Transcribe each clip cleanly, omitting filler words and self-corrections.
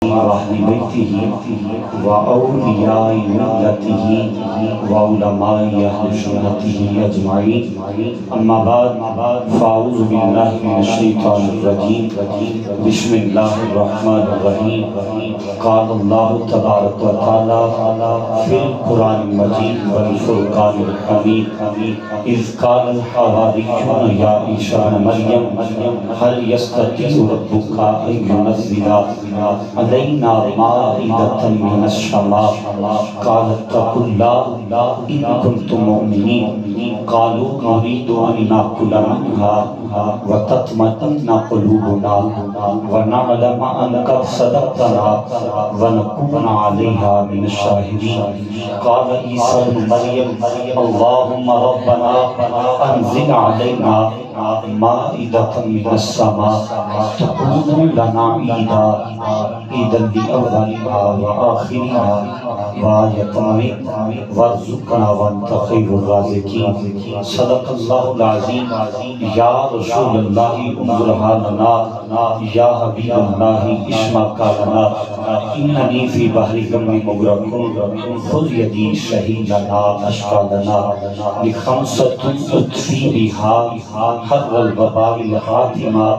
وأهل بيته وأولياء ملته وعلماء أهل سنته أجمعين أما بعد فأعوذ بالله من الشيطان الرجيم بسم الله الرحمن الرحيم قال الله تبارك وتعالى في القرآن المجيد والفرقان الحميد إذ قال الحواريون يا عيسى ابن مريم هل يستطيع ربك أن ينزل علينا مائدة من السماء قال اتقوا الله إن كنتم مؤمنين قالوا نريد أن نأكل منها وتطمئن قلوبنا ونعلم أن قد صدقتنا ونكون عليها من الشاهدين قال عيسى ابن مريم اللهم ربنا أنزل علينا مائدة من السماء تكون لنا عيدا لأولنا وآخرنا وآية منك وارزقنا وأنت خير الرازقين صدق الله العظيم يا رسول الله انظرها لنا يا حبيب الله اسمعك لنا إنني في بحر غم مغرق خذ يدي شهيدنا أشقى لنا لخمسة أطفي بها حر الوباء الخاتمة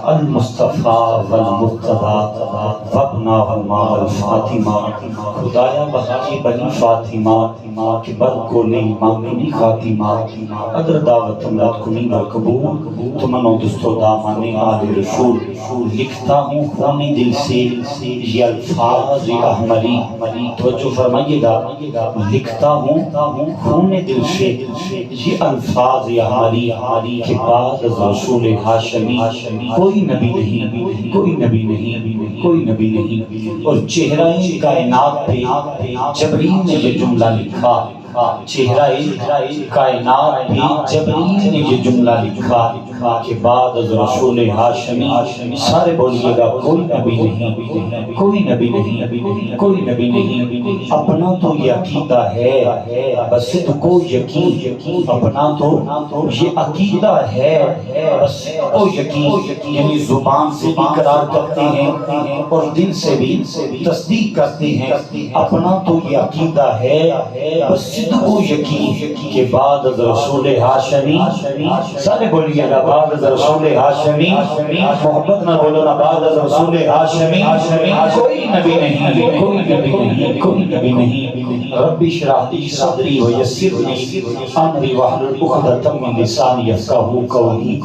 المصطفى والمرتضى وابناهما والفاطمہ خدایا بہائی بنی فاطمہ کہ برکول امامنی خاتمہ اگر دعوت امرات کنی قبول تمنو دستو دامانی آل رسول لکھتا ہوں خون دل سے یہ الفاظ احمدی توجہ فرمائیے گا لکھتا ہوں خون دل سے یہ الفاظ احمدی کہ بعد از رسول ہاشمی کوئی نبی نہیں کوئی نبی نہیں کوئی نبی نہیں اور چہرہ کائنات پہ جبرائیل نے یہ جملہ لکھا چہرہ کائنات پہ جبرائیل نے یہ جملہ لکھا کہ بعد از رسول ہاشمی سارے بولیے گا کوئی نبی نہیں کوئی نبی نہیں کوئی نبی نہیں اپنا تو یہ عقیدہ ہے بس کو یقین اپنا تو یہ عقیدہ ہے بس کو یقین یعنی زبان سے بھی اقرار کرتے ہیں اور دل سے بھی تصدیق کرتے ہیں اپنا تو یہ عقیدہ ہے بس کو یقین کہ بعد از رسول ہاشمی سارے بولیے گا بعد از رسول ہاشمی محبت نہ بولو نہ بعد از رسول ہاشمی کوئی نبی نہیں کوئی نبی نہیں کوئی نبی نہیں رب اشرح لی صدری ویسر لی امری واحلل عقدۃ من لسانی یفقهوا قولی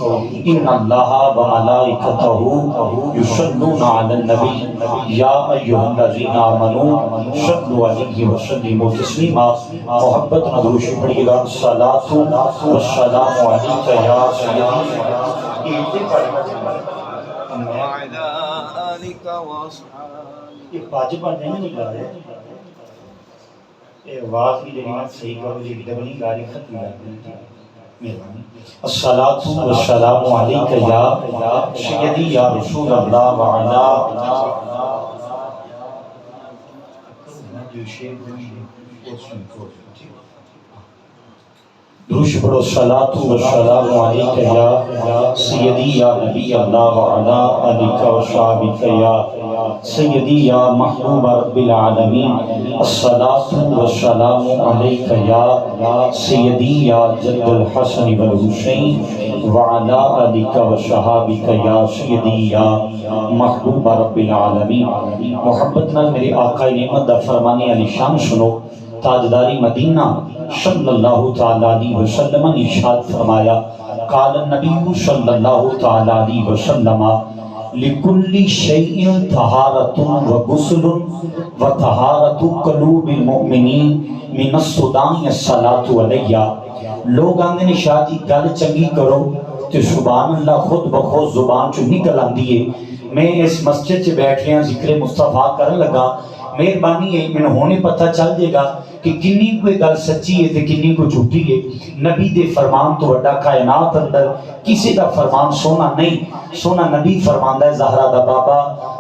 ان اللہ وملائکتہ یصلون علی النبی یا ایھا الذین آمنوا صلوا علیہ وسلموا تسلیما محبت نہ درود پڑھیے گا الصلاۃ والسلام علیک یا سیدی وعلى آلك وأصحابك یہ واجب پر نہیں نکلا ہے یہ واقعی لینا صحیح کرو یہ ڈبلی گاڑی ختم کر دیں الصلاۃ والسلام علیک یا سیدی یا رسول اللہ وعلی درود پڑھو الصلاۃ والسلام علیک یا سیدی یا نبی اللہ وعلی آلک وصحبک یا سیدی یا محبوب رب العالمین الصلاۃ والسلام علیک یا سیدی یا جد الحسن والحسین وعلی آلک وصحبک یا سیدی یا محبوب رب العالمین محبت نال میرے آقا نعمت دا فرمانے علی شان سنو تاجداری مدینہ صلی اللہ تعالی علیہ وسلم نے ارشاد فرمایا قال النبی صلی اللہ تعالی علیہ وسلم لکل شیء طہارۃ وغسل وطہارۃ قلوب المؤمنین من الصداع الصلاۃ علیہ لوگ آندے نے شاہ جی گل چنگی کرو تے سبحان اللہ خود بخود زبان چوں نکل آندی ہے میں اس مسجد چ بیٹھ رہا ذکر مصطفیٰ کرن لگا مہربانی ہے میں ہونے پتہ چل جائے گا کہ کنی کوئی گل سچی ہے تے کنی کو جھوٹی ہے نبی دے فرمان تو وڈا کائنات اندر کسی دا فرمان سونا نہیں سونا نبی فرماندا ہے زہرا دا بابا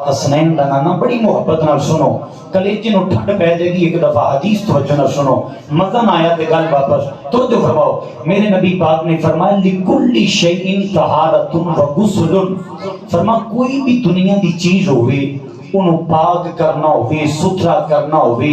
حسنین دا نانا بڑی محبت نال سنو کلیجے نو ٹھنڈ پہ جائے گی ایک دفعہ حدیث توجہ نہ سنو مزہ نہ آیا تے گل واپس توجہ فرماؤ میرے نبی پاک نے فرمایا لکل شیء طہارۃ وغسل فرما کوئی بھی دنیا دی چیز ہوئے انہوں پاک کرنا ہوئے، ستھرا کرنا ہوئے،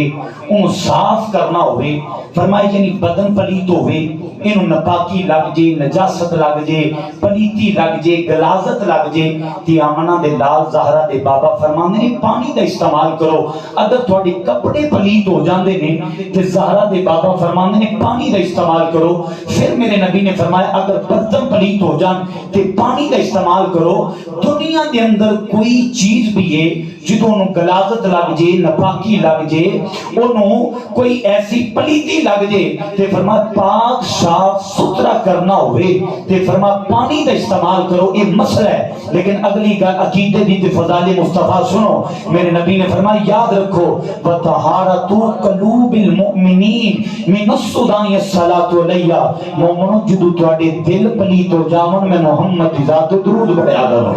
انہوں صاف کرنا ہوئے، فرمائے یعنی بدن پلیت ہوئے، انہوں نپاکی لگ جے، نجاست لگ جے، پلیتی لگ جے، گلازت لگ جے، تی آمنہ دے لال زہرہ دے بابا فرمانے نے پانی دا استعمال کرو۔ اگر تھوڑی کپڑے پلیت ہو جاندے نے تے زہرہ دے بابا فرمانے نے پانی دا استعمال کرو۔ پھر میرے نبی نے فرمایا اگر برتن پلیت ہو جان تے پانی دا استعمال کرو۔ دنیا دے اندر کوئی چیز بھی ہے جدوں انہوں گلازت لگ جے، نپاکی لگ جے، انہوں کوئی ایسی پلیتی لگ جے تے فرمایا پاک صاف ستھرا کرنا ہوئے تے فرمایا پانی دا استعمال کرو۔ یہ مسئلہ ہے، لیکن اگلی گل عقیدے دی تے فضائل مصطفیٰ سنو۔ میرے نبی نے فرمایا یاد رکھو وَطَہَارَةُ قَلُوبِ الْمُؤْمِنِينَ مِنَ الصُّدَاءِ الصَّلَاةُ عَلَيَّ مومنوں جدو تواڈے دل پلیت ہو جاون میں محمد کی ذات درود پڑھیا کرو۔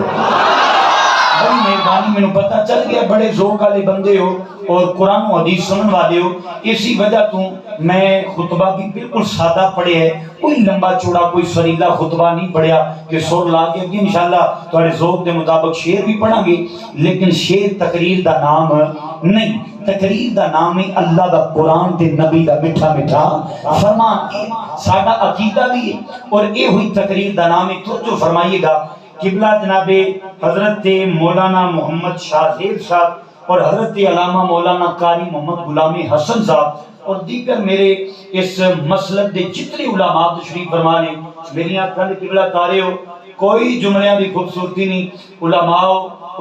بڑی مہربانی، میں نے پتہ چل گیا بڑے ذوق والے بندے ہو اور قرآن و حدیث سنن والے ہو، اسی وجہ تو میں خطبہ بھی بالکل سادہ پڑھے ہے، کوئی لمبا چوڑا کوئی سریلا خطبہ نہیں پڑھیا کہ سر لا کے کہ انشاءاللہ تھوڑے ذوق دے مطابق شعر بھی پڑھا گے، لیکن شعر تقریر دا نام نہیں، تقریر دا نام ہے اللہ دا قرآن تے نبی دا مٹھا مٹھا فرمان۔ سادہ عقیدہ بھی ہے اور اے ہوئی تقریر دا نام ہے۔ توجہ فرمائیے گا، قبلہ جناب حضرت مولانا محمد شاہ زیب صاحب اور حضرت علامہ مولانا قاری محمد غلام حسن صاحب اور دیگر میرے اس مسلک دے جتنے علماء تشریف فرما نے، میری آنکھاں دے قبلہ تارے ہو، کوئی جملیاں دی خوبصورتی نہیں،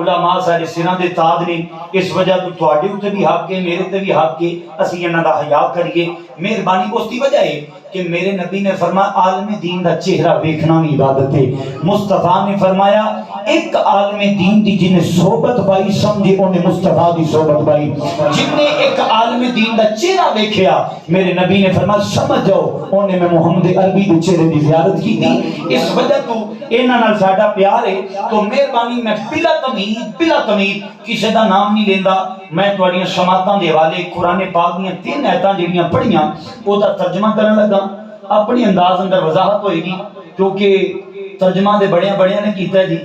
علماء سارے سروں دے تاج نہیں، اس وجہ تو تواڈے اوتے بھی حق ہے، میرے تے بھی حق ہے، اسی انہاں دا حیا کریے۔ مہربانی اس دی وجہ ہے کہ میرے نبی نے فرمایا عالم دین دا چہرہ ویکھنا بھی عبادت ہے۔ مصطفیٰ نے فرمایا ایک عالم دین دی جن نے صحبت پائی سمجھے انہیں مصطفیٰ دی صحبت پائی۔ جن نے ایک عالم دین دا چہرہ دیکھیا میرے نبی نے فرمایا سمجھ جاؤ انہیں میں محمد عربی دے چہرے دی زیارت کی تھی۔ اس وجہ تو انہاں نال ساڈا پیار ہے، تو مہربانی میں بلا تمید کسی دا نام نہیں لیندا، میں تواڈیاں سماعتاں دے حوالے قرآن پاک دیاں 3 آیتاں جڑیاں پڑھیاں او دا ترجمہ کرن لگا، اپنی انداز اندر وضاحت ہوئے گی کیونکہ ترجمہ دے بڑیاں نے کیتا ہے جی،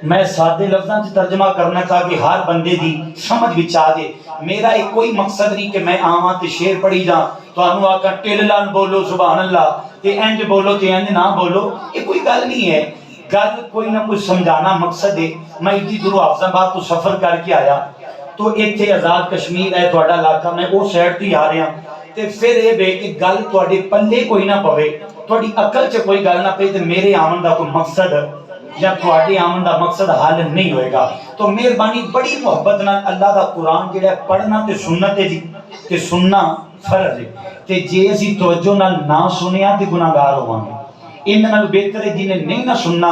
میں سادے لفظاں سے ترجمہ کرنا تاکہ ہر بندے دی سمجھ وچ آ جائے۔ میرا ایک کوئی مقصد نہیں کہ میں آواں تے شعر پڑھی جاں تانوں آکھاں ٹل لان بولو سبحان اللہ تے انج بولو تے انج نہ بولو، یہ کوئی گل نہیں ہے۔ گل کوئی نہ کوئی سمجھانا مقصد ہے۔ میں اتنی دوروں حافظ آباد تو سفر کر کے آیا تو ایتھے آزاد کشمیر ہے تہاڈا علاقہ، میں وہ سائڈ تے آ رہا تے پھر یہ بے کہ گل تہاڈے پلے کوئی نہ پوے، تہاڈی عقل چ کوئی گل نہ پے تے میرے آمن دا کوئی مقصد یا تہاڈے آمن دا مقصد حل نہیں ہوئے گا۔ تو مہربانی بڑی محبت نال اللہ دا قرآن جڑا پڑھنا تے سنت ہے جی، تے سننا فرض ہے، تے جے اسی توجہ نال نہ سنیا تے گناہگار ہوواں گے۔ انہاں نال بہتر ہے جنہیں نہیں نہ سننا،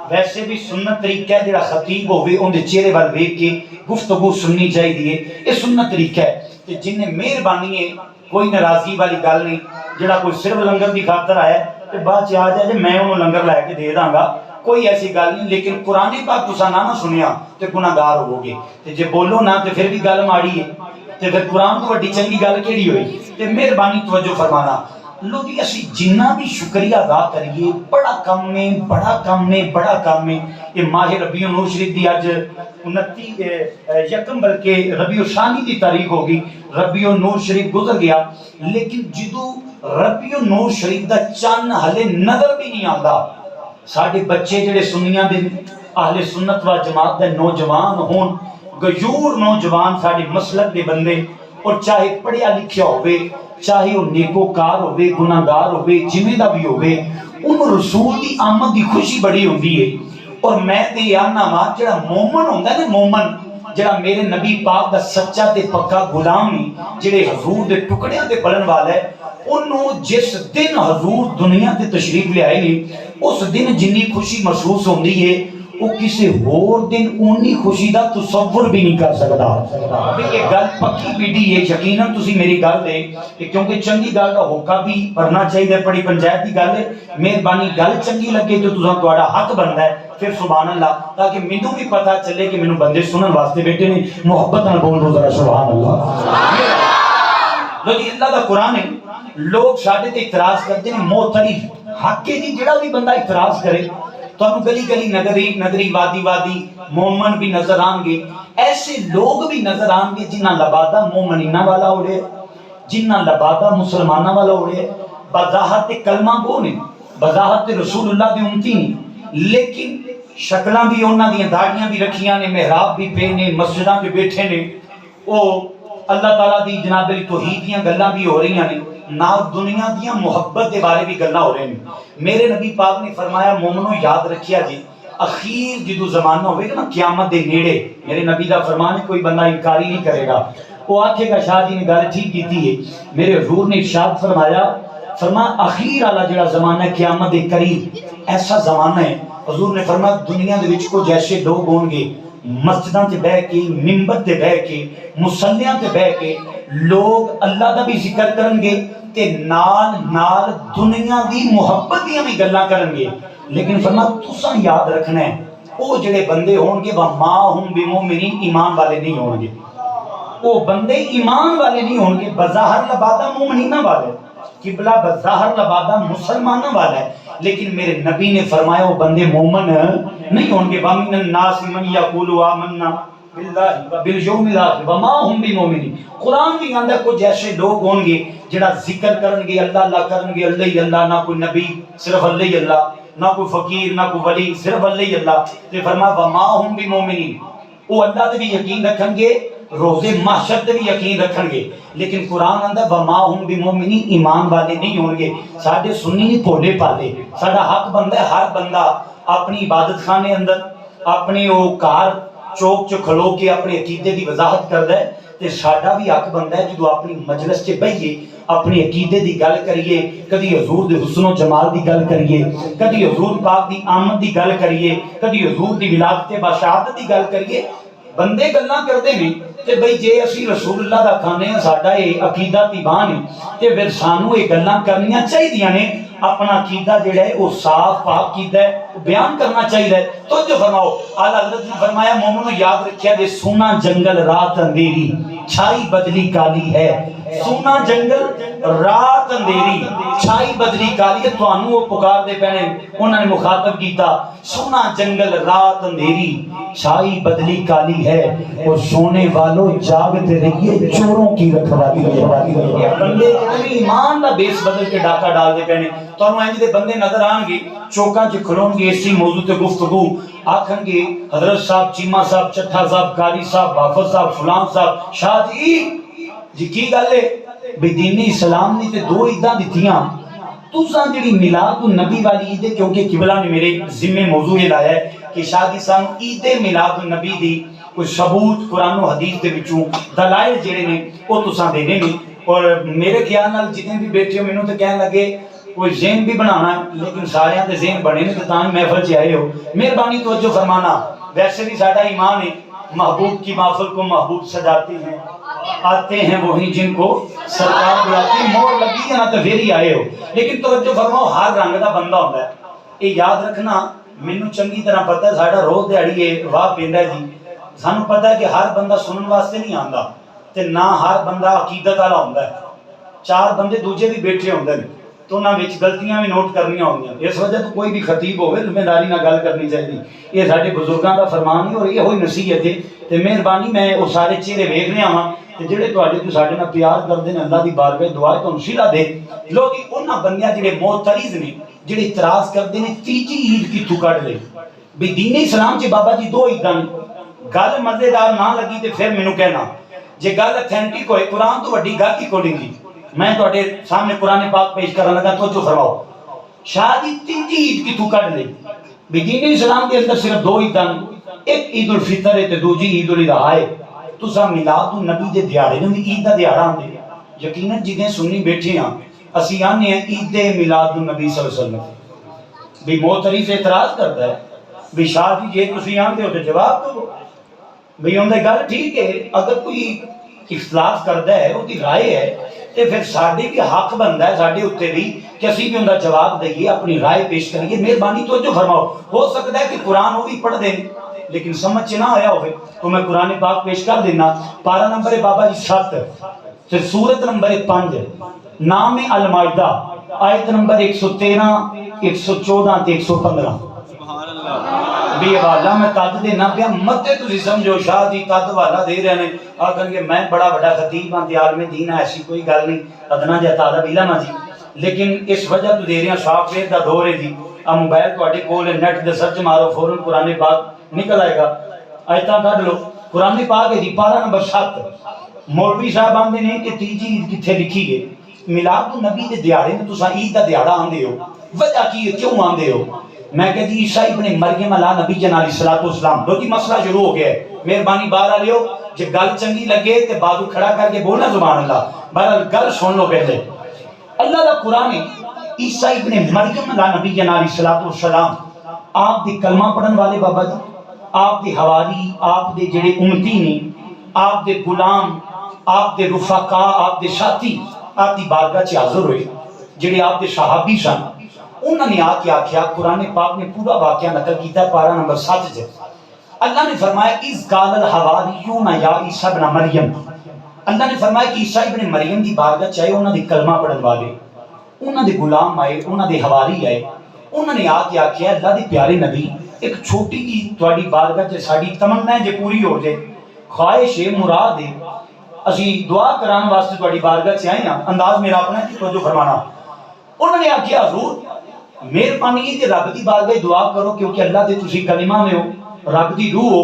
ویسے بھی سنت طریقہ ہے جڑا خطیب ہوئے ان دے چہرے وال ویکھ کے گفتگو سننی چاہیے، یہ سنت طریقہ ہے۔ تے جنہیں مہربانی ہے کوئی ناراضگی والی گل نہیں، جڑا کوئی صرف لنگر دی خاطر آیا تے بعد چ آ جائے میں انہوں لنگر لے کے دے داں گا، کوئی ایسی گل نہیں، لیکن قرآن پاک تساں نہ سنیا تے گناہگار ہوو گے، تے جے بولو نہ تے پھر بھی گل ماڑی ہے، تے پھر قرآن تو وڈی چنگی گل کیڑی ہوئی؟ تے مہربانی توجہ فرمانا لو جی، اسی جنہ بھی شکریہ ادا کریے بڑا کم میں یہ ماہ ربیع النور شریف دی اج 29 یکم بلکہ ربیع الثانی دی تاریخ ہوگی، ربیع النور شریف گزر گیا، لیکن جدو ربیع النور شریف دا چن ہلے نظر بھی نہیں آتا، ساڈے بچے جڑے سنیاں دے اہل سنت و جماعت دے نوجوان ہون، غیور نوجوان ساڈے مسلک دے بندے، اور چاہے پڑھیا لکھیا ہوئے، چاہے وہ نیکوکار ہوئے، گناہگار ہوئے، جویں دا بھی ہوئے، ان رسول دی آمد دی خوشی بڑی ہوندی ہے۔ اور میں تے یارنا وا جڑا مومن ہوندا ہے نا، مومن جڑا میرے نبی پاک دا سچا تے پکا غلام ہے، جڑے حضور دے ٹکڑیاں تے پلن والا ہے، انہوں جس دن حضور دنیا تے تشریف لے آئے نہیں، اس دن جنی خوشی محسوس ہوندی ہے وہ کسی اور دن اونی خوشی دا تصور بھی نہیں کر سکتا۔ یہ گل پکی پیڈی ہے، یقیناً تسی میری گل دے کیونکہ چنگی گل دا ہوکا بھی پڑھنا چاہیے، بڑی پنچایت دی گل ہے، مہربانی گل چنگی لگے تو تساں تہاڈا حق بندا ہے پھر سبحان اللہ، تاکہ مینوں بھی پتہ چلے کہ مینوں بندے سنن واسطے بیٹھے نے، محبت نال بول دو ذرا سبحان اللہ۔ لو جی، اللہ دا قرآن ہے، لوگ ساڈے تے اعتراض کرتے ہیں، معترض حق ہے جی، جڑا بھی بندہ اعتراض کرے تو گلی گلی نگری نگری وادی وادی مومن بھی نظر آن گے، ایسے لوگ بھی نظر آن گے جنہ لبادہ مومنینہ والا اڑے، جنہ لبادہ مسلمانہ والا اڑے، بظاہر کلمہ گو نے، بظاہر رسول اللہ دی امتی نہیں، لیکن شکلاں بھی انہاں دی داڑیاں بھی رکھیاں نے، محراب بھی پے نے، مسجداں بھی بیٹھے نے، او اللہ تعالیٰ دی جناب توحید دیاں گلاں بھی ہو رہی ہیں، نال دنیا دیاں محبت دے بارے بھی گلاں ہو رہے ہیں۔ میرے نبی پاک نے فرمایا مومنوں یاد رکھیا جی، اخیر جدو زمانہ ہوئے گا نا قیامت دے نیڑے، میرے نبی دا فرمان ہے کوئی بندہ انکاری نہیں کرے گا، وہ آنکھے کا شاہ جی نے گل ٹھیک کی تھی ہے، میرے حضور نے ارشاد فرمایا اخیر والا جڑا زمانہ ہے قیامت دے قریب ایسا زمانہ ہے، حضور نے فرمایا دنیا دے وچ کو جیسے لوگ ہون گے مسجداں تے بہ کے، منبر تے بہ کے، مصلیاں تے بہ کے لوگ اللہ دا بھی ذکر کرن گے تے نال نال دنیا دی محبت دیاں بھی گلاں کرن گے، لیکن فرمایا تساں یاد رکھنا ہے وہ جڑے بندے ہون گے وما ہم بمؤمنین ایمان والے نہیں ہون گے، وہ بندے ایمان والے نہیں ہون گے، بظاہر لبادہ مومنینہ والے، قبلہ بظاہر لبادہ مسلمانہ والا ہے، لیکن میرے نبی نے فرمایا وہ بندے مومن نہیں ہوں گے، وَمِنَ النَّاسِ مَنْ يَقُولُ آمَنَّا بِاللَّهِ وَبِالْيَوْمِ الْآخِرِ وَمَا هُمْ بِمُؤْمِنِينَ۔ قرآن بھی آندا کچھ ایسے لوگ ہوں گے جڑا ذکر کرن گے اللہ اللہ کرن گے، اللہ ہی اللہ، نہ کوئی نبی صرف اللہ ہی اللہ، نہ کوئی فقیر نہ کوئی ولی صرف اللہ ہی اللہ، تے فرمایا وَمَا هُمْ بِمُؤْمِنِينَ، وہ اللہ تے بھی یقین رکھن گے، روز محشر تے بھی یقین رکھن گے، لیکن قرآن آندا وما ہم بمؤمنین ایمان والے نہیں ہون گے۔ ساڈے سنی نہیں بھولے پالے، ساڈا حق بندہ ہے ہر بندہ اپنی عبادت خانے اندر اپنے او کار چوک چ کھلو کے اپنے عقیدے دی وضاحت کردا ہے، تے ساڈا بھی حق بندہ ہے جدو اپنی مجلس چ بیٹھیے اپنے عقیدے دی گل کریے، کدی حضور دے حسن و جمال دی گل کریے، کدی حضور پاک دی آمد دی گل کریے، کدی حضور دی ولادت بشارت دی گل کریے، بندے گلاں کردے نے تے بھئی جے اسی رسول اللہ دا کھانے ہیں ساڈا یہ عقیدہ تیبان ہے تے پھر سانو یہ گلاں کرنیاں چاہیے نے، اپنا عقیدہ جڑا ہے وہ صاف پاک کیتا ہے وہ بیان کرنا چاہیے۔ تو جو فرماؤ اعلیٰ حضرت نے فرمایا مومنو یاد رکھیا دے سونا جنگل رات اندھیری چھائی بدلی کالی ہے، سونا جنگل رات اندھیری چھائی بدلی کالی ہے، توانو وہ پکار دے پہنے انہوں نے مخاطب کیتا سونا جنگل رات اندھیری چھائی بدلی کالی ہے، اور سونے والوں جاگتے رہیے چوروں کی رکھوالی ہے۔ یہ بندے کتنی ایمان دا بیس بدل کے ڈاکہ ڈال دے پہنے تو انہوں اینج دے بندے نظر آن گے چوکاں چ کھلون گے اسی موضوع تے گفتگو آکھن گے حضرت صاحب چیمہ صاحب چٹھا صاحب قاری صاحب بافر صاحب فلان صاحب شاہ جی کی گل ہے بھی دین اسلام نے تے دو عیداں دتیاں تساں جڑی میلاد النبی والی عید ہے کیونکہ قبلہ نے میرے ذمے موضوع یہ لایا ہے کہ شاہ جی سانو عید میلاد النبی دی کوئی ثبوت قرآن و حدیث دے وچوں دلائل جڑے نے وہ تساں دینے نے، اور میرے خیال نال جتنے بھی بیٹھے ہو مینوں تے کہن لگے کوئی ذہن بھی بنانا ہے لیکن سارے دے ذہن بنے نے تے تاں محفل چ آئے ہو، مہربانی توجہ فرمانا۔ ویسے بھی ساڈا ایمان ہے محبوب کی محفل کو محبوب سجاتے ہیں، آتے ہیں وہی جن کو سرکار بلاتی ہے، مور لگی ہے نا تو پھر ہی آئے ہو، لیکن توجہ فرماؤ ہر رنگ دا بندہ ہوتا ہے، یہ یاد رکھنا مینوں چنگی طرح پتہ ہے ساڈا روز دیہڑی ہے واہ پیندا جی، سانو پتہ ہے کہ ہر بندہ سنن واسطے نہیں آندا تے نہ ہر بندہ عقیدت والا ہوندا ہے، چار بندے دوجے بھی بیٹھے ہوندے نے تو انہاں وچ غلطیاں بھی نوٹ کرنیاں ہوندیاں، اس وجہ تو کوئی بھی خطیب ہوے ذمہ داری نال گل کرنی چاہیے، یہ ساڈے بزرگاں دا فرمان ہے اور یہ ہوئی نصیحت ہے تے مہربانی میں وہ سارے چہرے ویکھ رہا ہاں تے جڑے تواڈے تو ساڈے نال پیار کردے نے اللہ دی بارگاہ دعا ہے تانوں صلہ دے، لوگ انہاں بندیاں جڑے معترض نے جڑے اعتراض کردے نے تیجی عید کتھوں کڈ لئی بھی دین اسلام چ بابا جی دو عیداں گل مزیدار نہ لگی تے پھر مینوں کہنا جے گل اتھینٹک ہوئے قرآن تو وڈی گل کی کوئی نہیں، میں تواڈے سامنے قرآن پاک پیش کرن لگا توجہ فرماؤ، شاہ جی تیجی عید کتھوں کڈ لئی بھی دین اسلام دے اندر صرف دو عیداں، ایک عید الفطر ہے تے دوجی عید الاضحیٰ ہے، تساں میلاد النبی دے دیہاڑے نوں عید دا دیہاڑا آندے یقیناً جدیں سنی بیٹھے ہاں اسی آنے ہیں عید میلاد النبی صلی اللہ علیہ وسلم، بھی معترض اعتراض کرتا ہے بھی شاہ جی جے تسی آندے ہو تے جواب دو بھئی اندر گل ٹھیک ہے، اگر کوئی اختلاف کرتا ہے وہ دی رائے ہے تے پھر ساڈے بھی حق بنتا ہے ساڈے اتنے بھی کہ اسی بھی اندر جواب دئیے اپنی رائے پیش کریے، مہربانی توجہ فرماؤ، ہو سکتا ہے کہ قرآن وہ بھی پڑھ دیں لیکن سمجھ چ نہ آیا ہوئے تو میں قرآن پاک پیش کر دینا، پارہ نمبر ہے بابا جی 7 پھر سورت نمبر 5 نام المائدہ آیت نمبر 113 114 تے 115۔ بھی حوالہ میں تد دینا پیا متے تسی سمجھو شاہ جی تد حوالہ دے رہے ہیں آخر کہ میں بڑا بڑا خطیب ہاں عالم دین ہے، ایسی کوئی گل نہیں ادنا جا طالب علم ہاں جی، لیکن اس وجہ تو دے رہے ہیں سافٹ ویئر دا دور ہے جی، موبائل تواڈے کول نیٹ تے سرچ مارو فوراً قرآن پاک نکل آئے گا، آیتاں کڈ لو قرآن پاک ہے جی پارہ نمبر 7 مولوی صاحب آندے نے کہ تیجی عید کتھے لکھی ہے میلاد النبی دے دیہاڑے میں تساں عید دا دیہاڑا آندے ہو، وجہ کی ہے کیوں آندے ہو؟ میں کہ جی عیسیٰ ابن مریم علیہ نبی جن علیہ السلام دو جی مسئلہ شروع ہو گیا ہے، مہربانی باہر آ لیو جے گل چنگی لگے تے بازو کھڑا کر کے بولنا زبان اللہ، بہرحال گل سن لو پہلے اللہ دا قرآن ہے عیسیٰ ابن مریم علیہ نبی جن علیہ السلام آپ دی کلمہ پڑھن والے بابا جی، آپ دی حواری، آپ دے جڑے امتی نے، آپ دے غلام، آپ دے رفقا، آپ دے ساتھی آپ دی بارگاہ چ حاضر ہوئے جڑے آپ دے صحابی سن، انہوں نے آ کے آکھیا قرآن پاک نے پورا واقعہ نقل کیتا ہے پارہ نمبر 7 سے اللہ نے فرمایا اِذْ قَالَ الْحَوَارِيُّونَ يَا عِيسَىٰ ابْنَ مریم، اللہ نے فرمایا کہ عیسیٰ ابن مریم دی بارگاہ چاہے انہوں نے کلمہ پڑھن والے، انہوں نے غلام آئے، انہوں نے حواری آئے، انہوں نے آ کے آکھیا اللہ دی پیارے نبی ایک چھوٹی جی تواڈی بارگاہ چ ساڈی تمنا ہے جے پوری ہو جائے، خواہش ہے، مراد ہے، اسی دعا کران واسطے تواڈی بارگاہ چ آئے ہیں، انداز میرا اپنا ہے توجہ فرمانا، انہوں نے آکھیا حضور مہربانی ہے کہ رب دی بارگاہ دعا کرو کیونکہ اللہ دے تسی کلمہ میں ہو، رب دی روح ہو،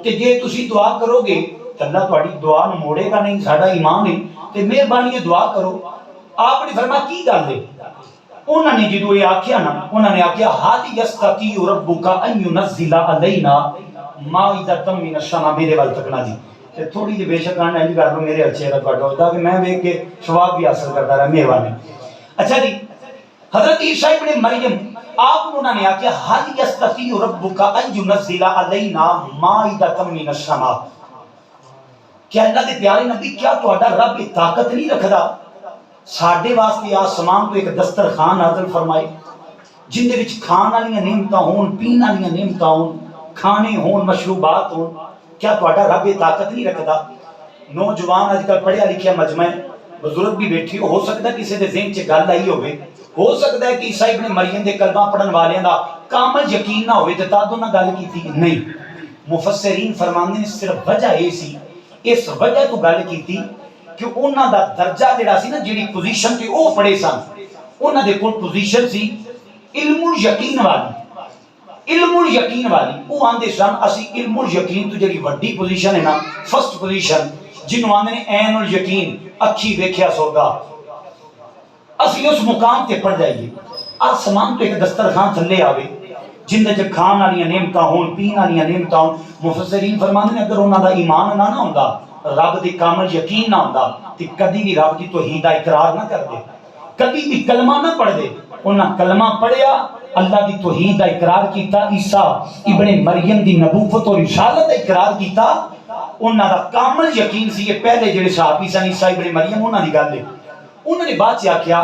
کہ جے تسی دعا کرو گے تو اللہ تواڈی دعا نو موڑے گا نہیں، ساڈا ایمان ہے تے مہربانی ہے دعا کرو۔ آپ نے فرمایا کی گل ہے؟ انہوں نے جدو یہ آکھیا نا، انہوں نے آکھیا حَلْ يَسْتَطِيعُ رَبُّكَ أَن يُنَزِّلَ عَلَيْنَا مَائِدَةً مِّنَ السَّمَاءِ میرے وال تکنا جی تے تھوڑی جی بے شک آنے کر لو میرے اچھے رب کا ہوتا کہ میں دیکھ کے ثواب بھی حاصل کرتا رہا مہربانی۔ اچھا جی حضرت عیسیٰ ابن مریم آپ انہوں نے آکھیا حَلْ يَسْتَطِيعُ رَبُّكَ أَن يُنَزِّلَ عَلَيْنَا مَائِدَةً مِّنَ السَّمَاءِ، کیا اللہ دے پیارے نبی کیا تہاڈا رب طاقت نہیں رکھدا ساڈے واسطے آسمان تو ایک دسترخوان نازل فرمائے جن دے وچ کھان والیاں نعمتاں ہون، پین والیاں نعمتاں ہون، کھانے ہون، مشروبات ہون، کیا تہاڈا رب طاقت نہیں رکھدا؟ نوجوان اج کل پڑھیا لکھیا مجمع بزرگ بھی بیٹھی ہو سکتا ہے کسی دے ذہن چ گل آئی ہوئے، ہو سکتا ہے کہ عیسیٰ ابن مریم دے کلمہ پڑھن والیاں دا کامل یقین نہ ہوئے تے تاد انہاں گل کیتی نہیں، مفسرین فرماندے نے صرف وجہ یہ سی، اس وجہ تو گل کیتی کہ انہاں دا درجہ جڑا سی نا جڑی پوزیشن تے او پڑھے سن، انہاں دے کول پوزیشن سی علم الیقین والی، علم الیقین والی، وہ آندے سن اسی علم الیقین تو جڑی وڈی پوزیشن ہے نا فرسٹ پوزیشن جنہوں آندے نے عین الیقین اکھی ویکھیا سودا، اسی اس مقام تے پڑھ جائیے آسمان تو ایک دسترخوان تھلے آوے جن دے کھان والیاں نعمتاں ہون، پین والیاں نعمتاں ہون، مفسرین فرماندے نے اگر انہاں دا ایمان نہ ہوندا، رب دی کامل یقین نہ ہوندا تے کدی بھی رب دی توحید دا اقرار نہ کردے، کبھی بھی کلمہ نہ پڑھ دے، انہاں کلمہ پڑھیا اللہ دی توحید دا اقرار کیتا، عیسیٰ ابن مریم دی نبوت اور رسالت دا اقرار کیتا، انہاں دا کامل یقین سی، یہ پہلے جڑے صحابی سن عیسیٰ ابن مریم انہاں دی گل ہے، انہوں نے بات سے آکھیا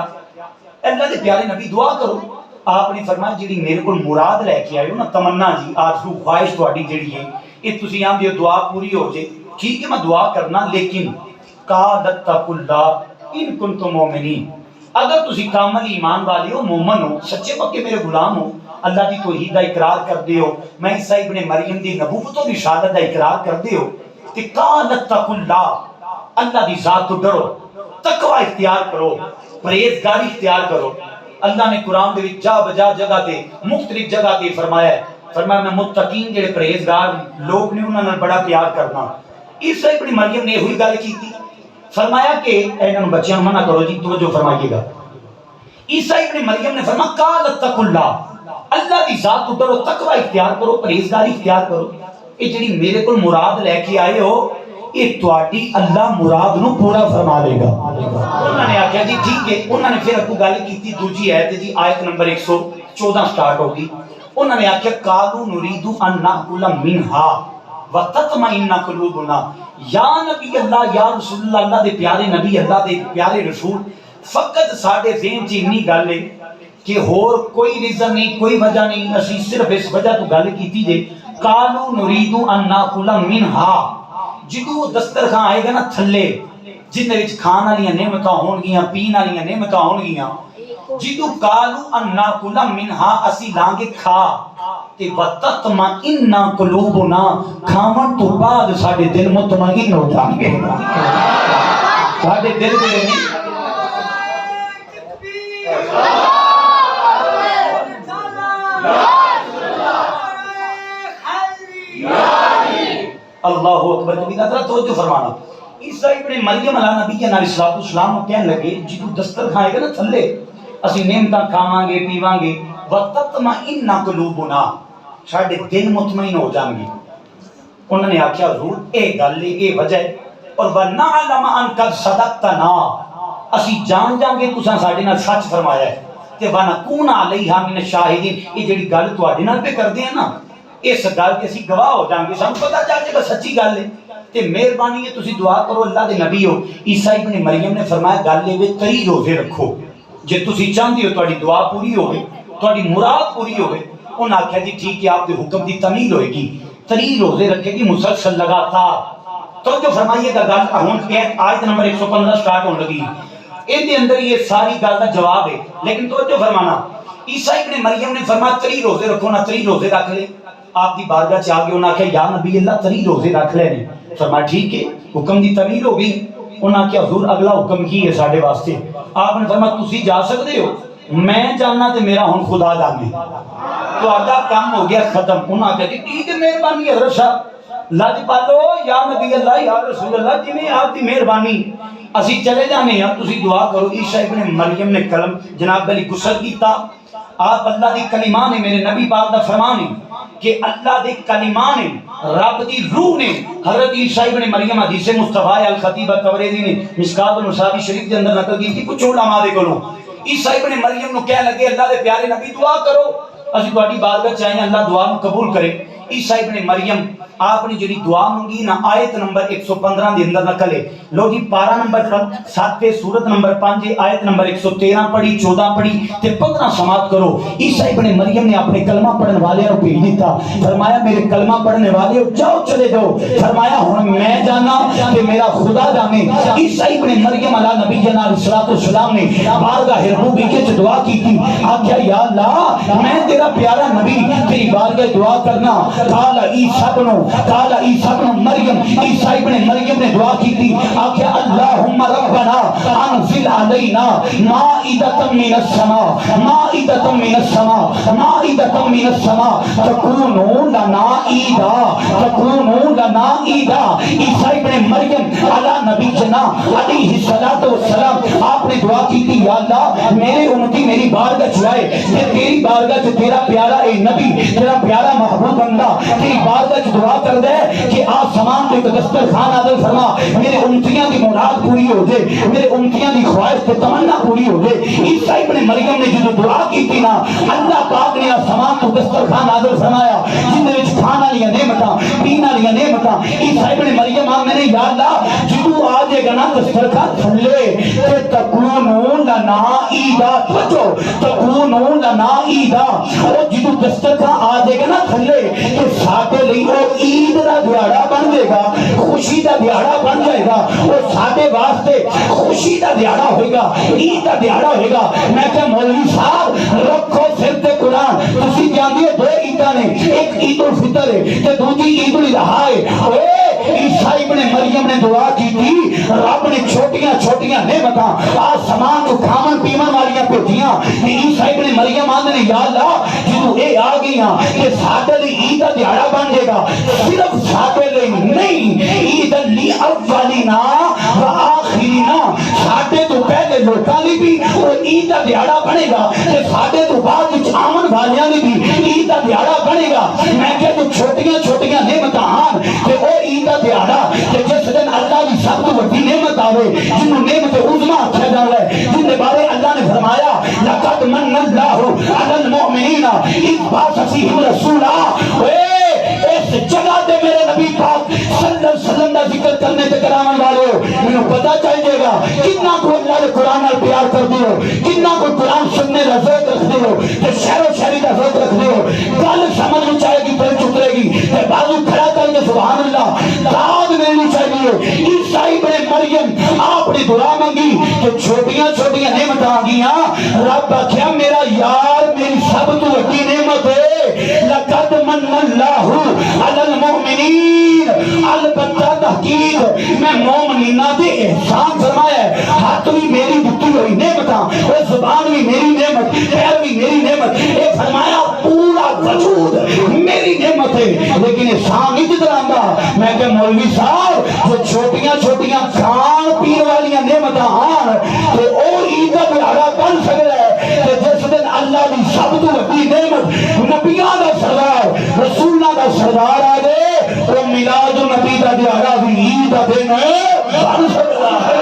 اللہ دے پیارے نبی دعا کرو، آپ نے فرمایا جڑی میرے کو مراد لے کے آئے ہو نا تمنا جی آرزو خواہش تہاڈی جڑی ہے یہ تسی آندے ہو دعا پوری ہو جائے، ٹھیک ہے میں دعا کرنا لیکن قَالَ اتَّقُوا اللَّهَ إِن كُنتُم مُؤْمِنِينَ، اگر تسی کامل ایمان والے ہو، مومن ہو، سچے پکے میرے غلام ہو، اللہ دی توحید دا اقرار کردے ہو، میں عیسیٰ ابن مریم دی نبوت و رسالت دا اقرار کردے ہو، کہ قَالَ اتَّقُوا اللَّهَ، اللہ دی ذات تو ڈرو، تقوی اختیار کرو، پرہیزگاری اختیار کرو۔ اللہ نے قرآن دے وچ جا بجا جگہ تے مختلف جگہ تے فرمایا ہے، فرمایا میں متقین جڑے پرہیزگار لوگ نے انہاں نال بڑا پیار کرنا۔ عیسیٰ ابن مریم نے ہوئی گل کی تھی، فرمایا کہ انہاں بچیاں منع کرو جی توجہ فرمائیے گا، عیسیٰ ابن مریم نے فرمایا قال اتقوا اللہ، اللہ دی ذات تو ڈرو، تقوی اختیار کرو، پرہیزگاری اختیار کرو، یہ جڑی میرے کو مراد لے کے آئے ہو یہ تواڈی اللہ مراد نو پورا فرما لے گا۔ انہوں نے آکھیا جی ٹھیک ہے، انہوں نے پھر اگوں گل کیتی دوجی آیت جی آیت نمبر 114 سٹارٹ ہوگی، انہوں نے آکھیا قالوا نريد ان ناكل منها وتطمئن قلوبنا، یا نبی اللہ یا رسول اللہ، اللہ دے پیارے نبی، اللہ دے پیارے رسول، فقط ساڈے ذہن چ اتنی گل ہے کہ ہور کوئی ریزن نہیں، کوئی وجہ نہیں، اسی صرف اس وجہ تو گل کیتی جے قالوا نريد ان ناكل منها، جدو دسترخوان آئے گا نا تھلے جن دے وچ کھان والیاں نعمتاں ہون گیاں، پین والیاں نعمتاں ہون گیاں، جدو قالوا ان ناكل منها اسی لانگے کھا، تے وَتَطْمَئِنَّ قُلُوبُنَا کھاون تو بعد ساڈے دل مطمئن ہو جان گے. ساڈے دل دے نہیں اللہ اکبر کبھی نہ توجہ فرمانا. عیسیٰ ابن مریم علیہ نبی علیہ السلام کو کہنے لگے جدو دستر کھائے گا نا تھلے اسی نعمتاں کھاواں گے پیواں گے وَتَطْمَئِنَّ قُلُوبُنَا ساڈے دل مطمئن ہو جان گے. انہوں نے آکھیا حضور اے گل اے وجہ ہے اور وَنَعْلَمَ أَن قَدْ صَدَقْتَنَا اسی جان جان کے تساں ساڈے نال سچ فرمایا ہے تے وَنَكُونَ عَلَيْهَا مِنَ الشَّاهِدِينَ یہ جڑی گل تواڈے نال پہ کردے ہیں نا اس گل تے اسی گواہ ہو جان گے سانوں پتہ چل جائے گا سچی گل ہے تے مہربانی ہے تسی دعا کرو اللہ دے نبی ہو. عیسیٰ ابن مریم نے فرمایا گل اے 23 روزے رکھو جے تسی چاہندے ہو تہاڈی دعا پوری ہوے تہاڈی مراد پوری ہوے. انہاں آکھیا جی ٹھیک ہے آپ کے حکم دی تعمیل ہوئے گی 23 روزے رکھے گی مسلسل لگاتار. تو جو فرمائیے گا گل ہن آیت نمبر 115 سٹارٹ ہون لگی ان دے اندر یہ ساری گل دا جواب ہے لیکن توجہ فرمانا. عیسیٰ ابن مریم نے فرمایا 23 روزے رکھو نا 23 روزے رکھ لے. آپ دی بارگاہ چ آ گئے انہاں کہا یا نبی اللہ 23 روزے رکھ لے نے. فرمایا ٹھیک ہے حکم دی تعمیل ہو گئی. انہاں کہا حضور اگلا حکم کی ہے ساڈے واسطے. آپ نے فرمایا تسی جا سکدے ہو میں جاننا تے میرا ہن خدا جانے تو آدھا کام ہو گیا ختم. انہاں کہا ٹھیک ہے مہربانی حضرت صاحب لج پالو یا نبی اللہ یا رسول اللہ جی میں آپ کی مہربانی اسی چلے جانے ہیں تسی دعا کرو. عیسیٰ ابن مریم نے قلم جناب علی غسل کیتا. آپ اللہ دی کلمہ نے میرے نبی پاک دا فرمان ہے کہ اللہ دے کلمہ نے رب دی روح نے حضرت عیسیٰ ابن مریم حدیث مصطفی الخطیب طبرانی نے مشکات المصابیح شریف کے اندر نقل کی تھی کچھ علماء دے کولوں. عیسیٰ ابن مریم نو کہنے لگے اللہ دے پیارے نبی دعا کرو اسی تہاڈی بارگاہ چاہیے اللہ دعا نو قبول کرے. عیسیٰ ابن مریم آپ نے جڑی دعا منگی نا آیت نمبر 115 دے اندر نقل ہے. لو جی پارا نمبر 7 سورت نمبر 5 آیت نمبر 113 پڑھی 14 پڑھی تے 15 سماعت کرو. عیسیٰ ابن مریم نے اپنے کلمہ پڑھن والے کو بھیج دیتا. فرمایا میرے کلمہ پڑھنے والے جاؤ چلے جاؤ. فرمایا ہن میں جانا تے میرا خدا جانے. عیسیٰ ابن مریم علیہ نبی جناب صلی السلام نے بارگاہ ربوبیت وچ دعا کی تھی. آکھیا یا اللہ میں تیرا پیارا نبی تیری بارگاہ دعا کرنا. قال عیسیٰ ابن مریم عیسیٰ ابن مریم نے دعا کی تھی. آکھیا اللہم ربنا انزل علینا مائدۃ من السماء مائدۃ من السماء مائدۃ من السماء تکون لنا عیدا تکون لنا عیدا. عیسیٰ ابن مریم علی نبی جناب علیہ الصلوۃ والسلام آپ نے دعا کی تھی یا اللہ میرے امتی میری بارگاہ چلائے کہ تیری بارگاہ سے تیرا پیارا اے نبی تیرا پیارا محبوب بندہ تیری بارگاہ دعا کر دے کہ آسمان کو ایک دسترخوان نازل فرما میرے امتیاں دی مراد پوری ہو جائے میرے امتیاں دی خواہش تے تمنا پوری ہو جائے. عیسیٰ ابن مریم نے جو دعا کی تھی نا اللہ پاک نے آسمان کو دسترخوان نازل فرمایا جن دے وچ کھانا لیا نعمتاں پینا لیا نعمتاں. عیسیٰ ابن مریم میں نے یا اللہ جدو آ جائے گا نا دسترخوان تھلے تے تکون لنا عیدا توجہ تکون لنا عیدا. اور جدو دسترخوان آ جائے گا نا تھلے تے ساڈے لئی او عید دا دیہاڑا بن جائے گا خوشی دا دیہاڑا بن جائے گا. وہ ساڈے واسطے خوشی دا دیہاڑا ہوئے گا عید دا دیہاڑا ہوئے گا. میں کہ مولوی صاحب رکھو سر تے قرآن تسی جاندے دو عیداں نے ایک عید الفطر ہے تے دوسری عید الاضحیٰ ہے. عیسیٰ ابن مریم نے دعا کی تھی رب نے چھوٹیاں چھوٹیاں نعمتاں آسمان کو کھاون پیون والیاں بھیجیاں. عیسیٰ ابن مریم آندے نے یا اللہ جدوں اے آ گئیاں کہ ساڈے لئی عید دا دیہاڑا بن جائے گا صرف ساڈے لئی نہیں عید الاولینا والآخرین ساڈے تو پہلے لوکاں لئی بھی وہ عید دا دیہاڑا بنے گا تے ساڈے تو بعد وچ آمن والیاں لئی بھی عید دا دیہاڑا بنے گا. میں کہ جو چھوٹیاں چھوٹیاں نعمتاں ہن تے او عید دا دیہاڑا تے جس دن اللہ دی سب تو بڑی نعمت آوے جنوں نعمت عظما آکھیا جاندا ہے جن دے بارے اللہ نے فرمایا لقد من اللہ علی المؤمنین اذ بعث فیہم رسولا. اس جگہ تے میرے نبی پاک صلی اللہ علیہ وسلم دا ذکر کرنے تے کراون والے ہو مینوں پتہ چل جائے گا کتنا کو اللہ دے قرآن نال پیار کردے ہو کتنا کو قرآن سننے دا ذوق رکھدے ہو تے شعر و شاعری دا ذوق رکھدے ہو. گل سمجھ میں آئے گی پھر چترے گی تے بازو کھڑا کر کے سبحان اللہ داد ملنی چاہیے. عیسیٰ ابن مریم آپ نے دعا منگی کہ چھوٹیاں چھوٹیاں نعمتاں آ گئیاں. رب آکھیا میرا یار میری سب تو بڑی نعمت ہے لقد من اللہ علی المؤمنین، البتہ تحقیق میں مومنینہ دے احسان فرمایا ہے۔ ہاتھ بھی میری دتی ہوئی نعمتاں، اور زبان بھی میری نعمت، پیر بھی میری نعمت، اے فرمایا پورا وجود میری نعمت ہے، لیکن احسان نہیں جتلاندہ۔ میں کہ مولوی صاحب جو چھوٹیاں چھوٹیاں کھان پین والیاں نعمتاں آن کہ او عید کا دہاڑا بن سکتا ہے کہ جس دن اللہ کی سب تو بڑی نعمت نبیاں دا سردار رسولاں دا سردار آ گئے، وہ میلاد النبی دا دہاڑا بھی عید دا دن بن سکتا ہے۔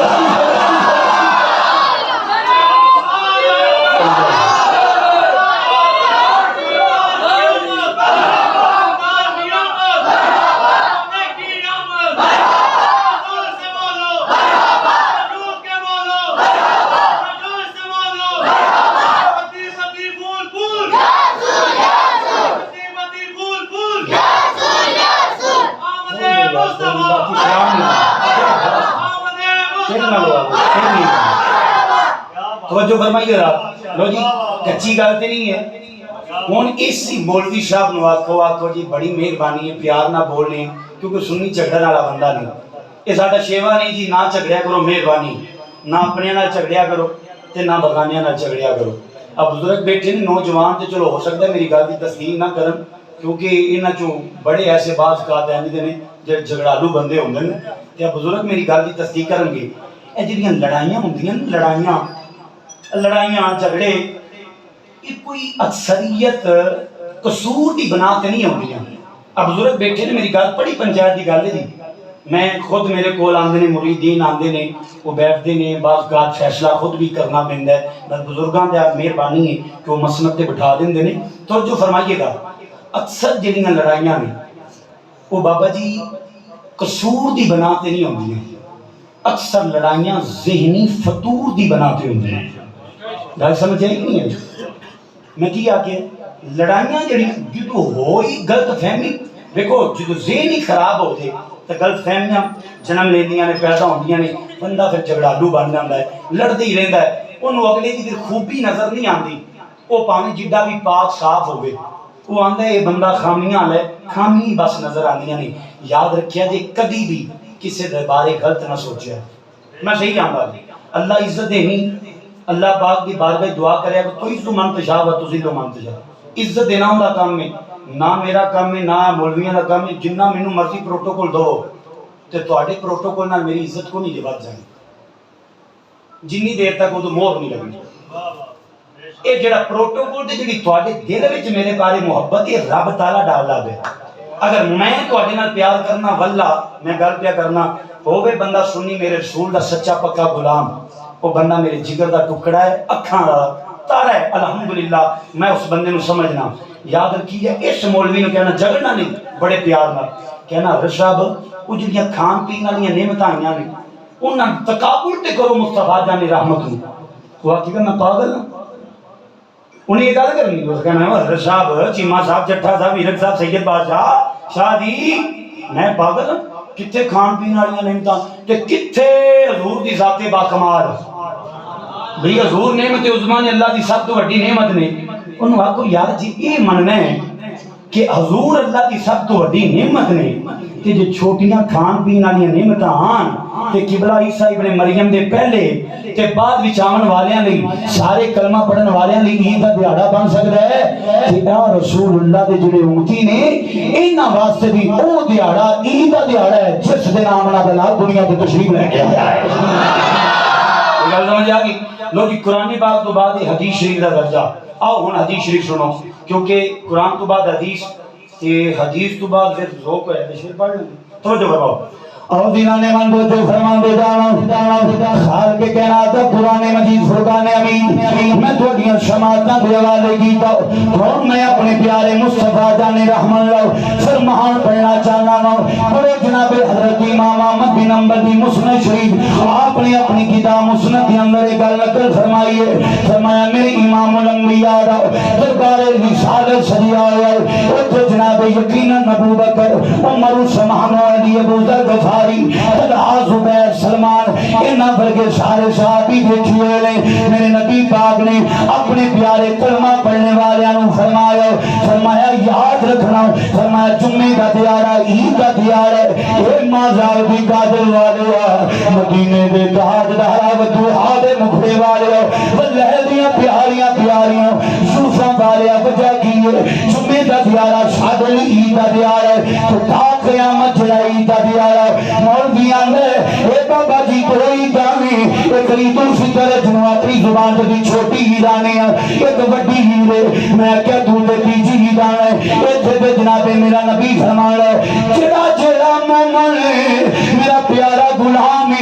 توجہ فرمائیے آپ لو جی، کچی گل تے نہیں ہے۔ ہن اسی مولوی صاحب نو آکھو جی بڑی مہربانی ہے، پیار نہ بولنے ہیں، کیونکہ سنی جھگڑن والا بندہ نہیں۔ یہ ساڈا شیوا نہیں جی، نہ جھگڑیا کرو، مہربانی نہ اپنے نال جھگڑیا کرو تے نہ بغانیاں نال جھگڑیا کرو۔ اب بزرگ بیٹھے نے نوجوان تے چلو ہو سکتا ہے میری گل دی تصدیق نہ کرن، کیونکہ انہاں چوں بڑے ایسے بعض اوقات ایندے نے جڑے جھگڑالو بندے ہوندے نے، تے بزرگ میری گل دی تصدیق کرن گے۔ اے جڑیاں لڑائیاں ہوندیاں لڑائیاں جھگڑے، یہ کوئی اکثریت قصور دی بنا تے نہیں ہوندیاں۔ اب بزرگ بیٹھے نے میری گل بڑی پنچایت دی گل ہے جی، میں خود میرے کول آندے نے مریدین آندے نے، وہ بیٹھتے نے، بعض اوقات فیصلہ خود بھی کرنا پیندا ہے، بس بزرگاں دی مہربانی ہے کہ وہ مسند تے بٹھا دیندے نے۔ توجہ فرمائیے گا، اکثر جڑیاں لڑائیاں نے وہ بابا جی قصور دی بنا تے نہیں ہوندیاں، اکثر لڑائیاں ذہنی فطور دی بنا تے ہوندیاں۔ گل سمجھ آئی نہیں ہے میں کی آکے لڑائیاں جڑی جدو ہوئی غلط فہمی، دیکھو جدو ذہن ہی خراب ہوتے تو غلط فہمیاں جنم لیندیاں نے، پیدا ہوندیاں نے، بندہ پھر جھگڑالو بن جاندا ہے، لڑدا ہی رہندا ہے، انہوں اگلے دی پھر خوبی نظر نہیں آندی، وہ پاویں جڈا بھی پاک صاف ہوئے، وہ آندا ہے یہ بندہ خامیاں لے، خامی بس نظر آندیاں نہیں۔ یاد رکھیا جے کدی بھی کسی دے بارے غلط نہ سوچیا، میں صحیح جاندا اللہ عزت دینی، اللہ پاک دی بارگاہ دعا کرے تو عزت من تشاء و تذل من تشاء، عزت دینا ہوندا کام میں، نہ میرا کام میں نہ مولویاں دا کام ہے، جنہ مینوں مرضی پروٹوکول دو تے تواڈے پروٹوکول نال میری عزت کو نہیں جے ود جانی، جنی دیر تک وہ مہر نہیں لگنی۔ اے جڑا پروٹوکول تے جڑی تواڈے دل وچ میرے بارے محبت ہے رب تعالی ڈالا دے، اگر میں تواڈے نال پیار کرنا واللہ میں گل پیا کرنا ہوے بندہ سنی میرے رسول دا سچا پکا غلام، وہ بندہ میرے جگر دا ٹکڑا ہے، اکھاں دا تارا ہے، الحمدللہ میں اس بندے نو سمجھنا۔ یاد رکھیے اس مولوی نو کہنا جھگڑنا نہیں، بڑے پیار نال کہنا رشاب وہ جڑیاں کھان پین والیاں نعمتاں آئیاں نے انہاں تقابل تے کرو مصطفیٰ جان رحمت نو۔ وہ آکھے گا میں پاگل ہوں، انہیں یہ گل کرنی، وہ کہنا رشاب چیمہ صاحب جٹھا صاحب ہیرک صاحب سید بادشاہ شاہ جی میں پاگل ہوں، کتھے کھان پین والیاں نعمتاں تے کتھے حضور دی ذات باکمال، بھئی حضور نعمت عظمیٰ نے اللہ دی سب تو بڑی نعمت نے۔ انہوں آکو یار جی یہ مننا ہے کہ حضور اللہ دی سب تو بڑی نعمت نے تے جو چھوٹیاں کھان پین والیاں نعمتاں آن تے قبلہ عیسیٰ ابن مریم دے پہلے تے بعد وچ آون والیاں لئی سارے کلمہ پڑھن والیاں لئی عید دا دہاڑا بن سکدا ہے کہ اے رسول اللہ دے جڑے امتی نے انہاں واسطے بھی او دہاڑا عید دا دہاڑا ہے جس دن آمنہ دے نال دنیا تے تشریف لے کے آیا ہے۔ گل سمجھ آ گئی؟ لو جی قرآن پاک تو بعد حدیث شریف دا درجہ، آؤ ہن حدیث شریف سنو، کیونکہ قرآن تو بعد حدیث تے حدیث تو بعد پھر ذوق ہے شریف پڑھ لیں توجہ فرماؤ۔ اور دینا نے من کو تو فرمان دے جانا خال کے کہنا تھا قرآن مجید فرقان امین میں تو اگیاں سماعتاں دے حوالے کیتا کون میں اپنے پیارے مصطفیٰ جان رحمان اللہ فرمان پڑھنا چاہنا ہوں۔ بڑے جناب حضرت امام احمد بن حنبل دی مسند شریف آپ نے اپنی کتاب مسند کے اندر ایک گل نقل فرمائی ہے، فرمایا میرے امام الانبیاء دا دربار رسالت سجیا ہوا ہے، اوتھے جناب یقینا ابو بکر عمر عثمان علی ابو ذر غفار غفاری طلحہ زبیر سلمان انہاں ورگے سارے صحابی دیکھیے لیں میرے نبی پاک نے اپنے پیارے کلمہ پڑھنے والوں فرمایا یاد رکھنا فرمایا جمعے کا دیارہ عید کا دیارہ اے مازال بھی قادر والے مدینے دے تاجدار ودوحا دے مکھڑے والے واللہ دیاں پیاریاں پیاریاں یوسف والے وجہ کیے جمعے کا دیارہ شادل عید کا دیارہ تو تا قیامت جڑا عید کا دیارہ مولویاں نے اے بابا جی کوئی گانے ایک عید الفطر جنوں اپنی زبان دی چھوٹی ہی جانے ایک وڈی ہی دے میں کیا تو دے تیجی ہی جانے ایتھے دے جناب میرا نبی فرمایا جڑا جڑا مومن میرا پیارا غلام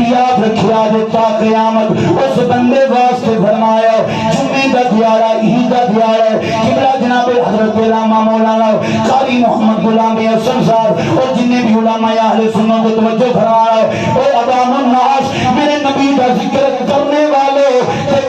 یاد رکھیا دے تا قیامت اس بندے واسطے فرمایا جمعے دا دیارہ عید دا دیارہ قبلہ جناب حضرت علامہ مولانا قاری محمد غلام حسن صاحب اور جنہیں بھی علماء اہل سنت کو توجہ فرمایا اے عوام الناس میرے نبی دا ذکر کرنے والے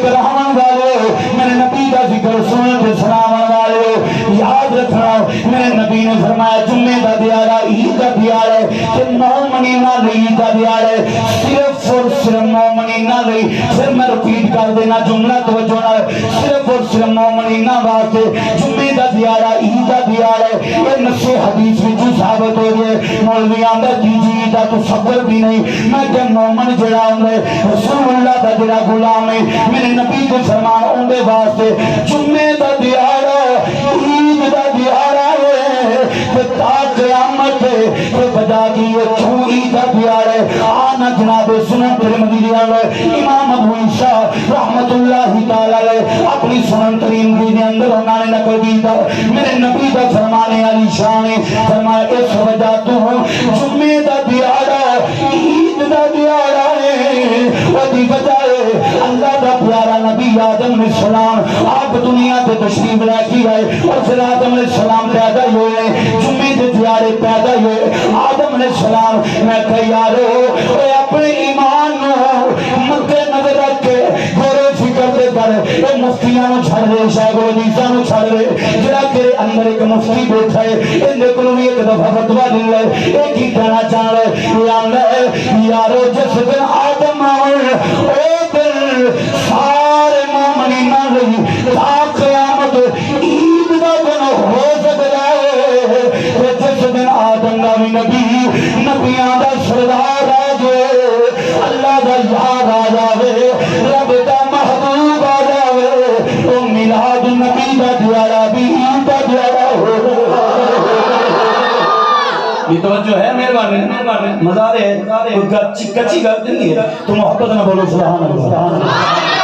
کرہان والے میرے نبی دا ذکر سنت سناون والے یاد رکھنا میرے نبی نے فرمایا جمعے دا دیارہ عید دا دیارہ کہ مومنینہ عید دا دیارہ صرف اور صرف مومنینہ پھر میں رپیٹ کر دینا جملہ توجہ نہ صرف اور صرف مومنینہ واسطے جمعے دا دیارہ عید دا دیارہ یہ نص حدیث میں جو ثابت ہو گئے مولوی آندہ جی دا تو صبر بھی نہیں میں کہ مومن جڑا ہوں رسول اللہ دا جڑا غلام ہے میرے نبی کے فرمان ہوندے واسطے جمعے دا دیارہ عید دا دیارہ ہے تا قیامت ہے بجا کی یہ کیوں عید دا دیارہ آنا جناب سنن ترمذی امام ابو عیسیٰ رحمت اللہ تعالی اپنی سنن ترمذی کے اندر انہوں نے نقل کیا میرے نبی دا فرمانے علی شان فرمایا اس وجہ تو جمعے دا دیارہ عید دا دیارہ ہے وہی وجہ اللہ دا پیارا نبی آدم علیہ السلام آپ دنیا تے تشریف لے کے آئے اور پھر آدم علیہ السلام پیدا ہوئے جمعے دے دیارے پیدا ہوئے آدم علیہ السلام میں کہ یارو اے اپنے ایمان نو مد نظر رکھ کے غور و فکر دے کر اے مفتیاں نو چھڑ دے شیخ الحدیثاں نو چھڑ دے جڑا تیرے اندر ایک مفتی بیٹھا ہے ان دے کولوں ایک دفعہ فتویٰ دے لے ایک ہی کہنا چاہ رہے یا اللہ یارو جس دن آدم آئے او دن سارے مومنینہ لئی تا قیامت عید دا دن ہو سکتا ہے جس دن آدم دا بھی نبیاں دا سردار آ جائے اللہ دا یار آ جاوے رب دا محبوب آ جاوے او میلاد نبی دا دیارہ بھی عید دا دیارہ ہو یہ توجہ ہے مہربانی مزہ ہے کچی گل نہیں ہے تو محبت نہ بولو سبحان اللہ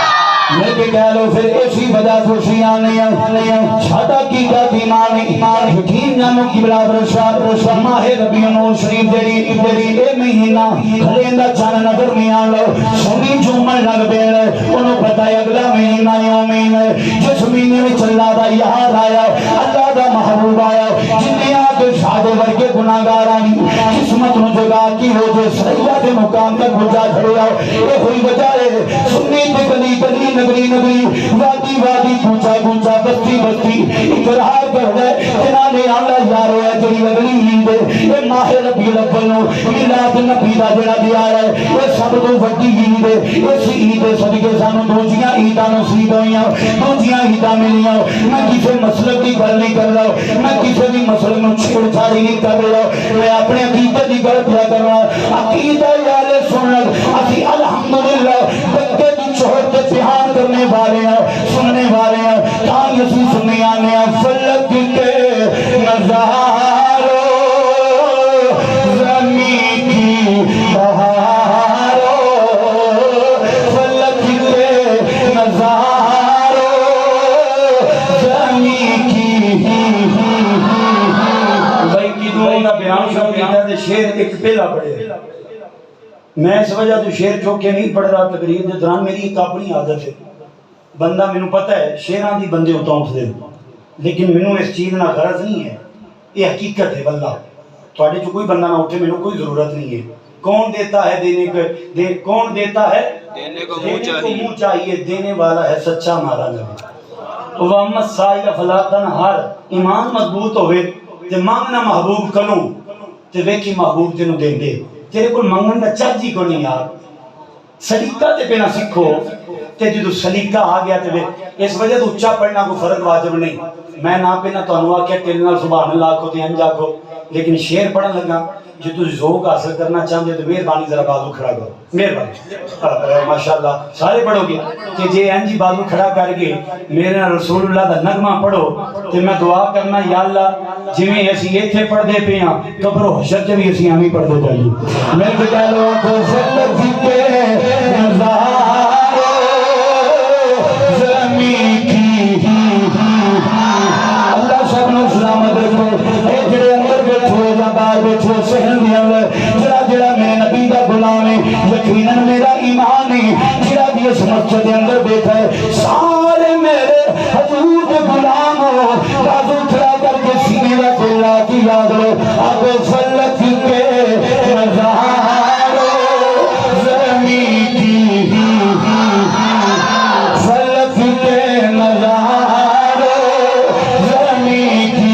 میں کہ کہہ لو پھر ایسی وجہ خوشیاں نہیں چھاٹا کی کا ایمان یقین جانو کی بلا برشا ماہ ربیع الاول شریف جڑی اے مہینہ کھلیندا چن نظر نہیں آن لو سونی جمن لگ پین انہوں پتہ ہے اگلا مہینہ یومین ہے جس مہینے میں اللہ دا یار آیا اللہ دا محبوب آیا جنہیں آتے شادے ورگے گناہگارانی قسمت نو جگا کی ہو جو سیدہ کے مقام تک بجا کھڑے آؤ یہ ہوئی وجہ ہے سنی تے گلی گلی نگری نگری وادی وادی پوچھا پوچھا بستی بستی اقرار کر دے جنانے اللہ یارو ہے جڑی اگلی عید ہے یہ ماہ ربیع الاول نو میلاد نبی دا جڑا دیار ہے یہ سب تو وڈی عید ہے اس عید صدقے سانو دوجیاں عیداں نصیب ہوئیاں دوجیاں عیداں ملیاں میں کسی مسلک کی گل نہیں کر رہا میں کسی بھی مسلک نو چھیڑ چھاڑی نہیں کر رہا میں اپنے عقیدے کی گل پیا کر رہا عقیدہ یالے سنن اسی الحمدللہ بکے کی شہرت بیان کرنے والے ہیں سننے والے ہیں کان یسی سننے آنے ہیں فلک کے نظاروں زمین کی بہاروں فلک کے نظاروں زمین کی بھائی کی دعائی کا بیان شروع کیا ہے شیر ایک پہلا پڑھے میں اس وجہ تو شیر چوکے نہیں پڑھ رہا تقریر دے دوران میری ایک اپنی عادت ہے بندہ مینوں پتہ ہے شیراں دی بندے اتوں اٹھدے لیکن مینوں اس چیز نہ غرض نہیں ہے یہ حقیقت ہے واللہ تھوڑے جو کوئی بندہ نہ اٹھے مینوں کوئی ضرورت نہیں ہے کون دیتا ہے دینے کو کون دیتا ہے دینے کو منہ چاہیے دینے والا ہے سچا ہمارا نبی وَأَمَّا السَّائِلَ فَلَا تَنْهَرْ ایمان مضبوط ہوئے تے مانگنا محبوب کنوں تے ویکھی محبوب تینوں دین دے تیرے کو منگن کا چرج ہی کو نہیں یار سلیقہ تے پہ نہ سکھو تے جدو سلیقہ آ گیا تے اس وجہ تو اچھا پڑھنا کو فرق واجب نہیں میں نہ پہ نہ تو انواع کیا تیرے نال سبحان اللہ کو تے انجا کو لیکن شعر پڑھن لگا جو تو ذوق حاصل کرنا چاہتے تو مہربانی ذرا بازو کھڑا کرو مہربانی ماشاءاللہ سارے پڑھو گے کہ جے انجی بازو کھڑا کر کے میرے رسول اللہ دا نغمہ پڑھو تو میں دعا کرنا یا اللہ جویں اسی ایتھے پڑھ دے پے ہاں قبر و حشر چ بھی اسی ہمیں پڑھ دے چاہیے میں تے کہہ لو کو سلت کے نظارو زمین کی اللہ سب نے سلامت رکھو اے جڑے اندر بیٹھو یا باہر بیٹھو سہن دیا جڑا جڑا میرے نبی دا غلام ہے یقیناً میرا ایمان ہے جڑا بھی اس مسجد اندر بیٹھا ہے سارے میرے حضور کے غلام ہو بازو کھڑا کر کے سینے کا چلا کی یاد لو اب فلک کے نظارو زمین کی فلک کے نظارو زمین کی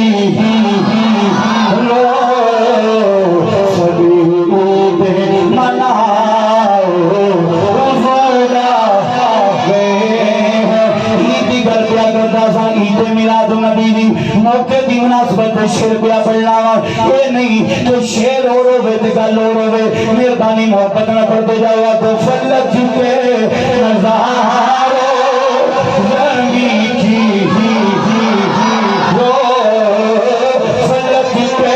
موقع دی مناسبت شیر پیا پڑھنا یہ نہیں تو شیر اور ہوئے تو گل اور ہوئے مہربانی محبت نہ پڑھتے جاؤ تو فلک کے نظارو زمین کی فلک کے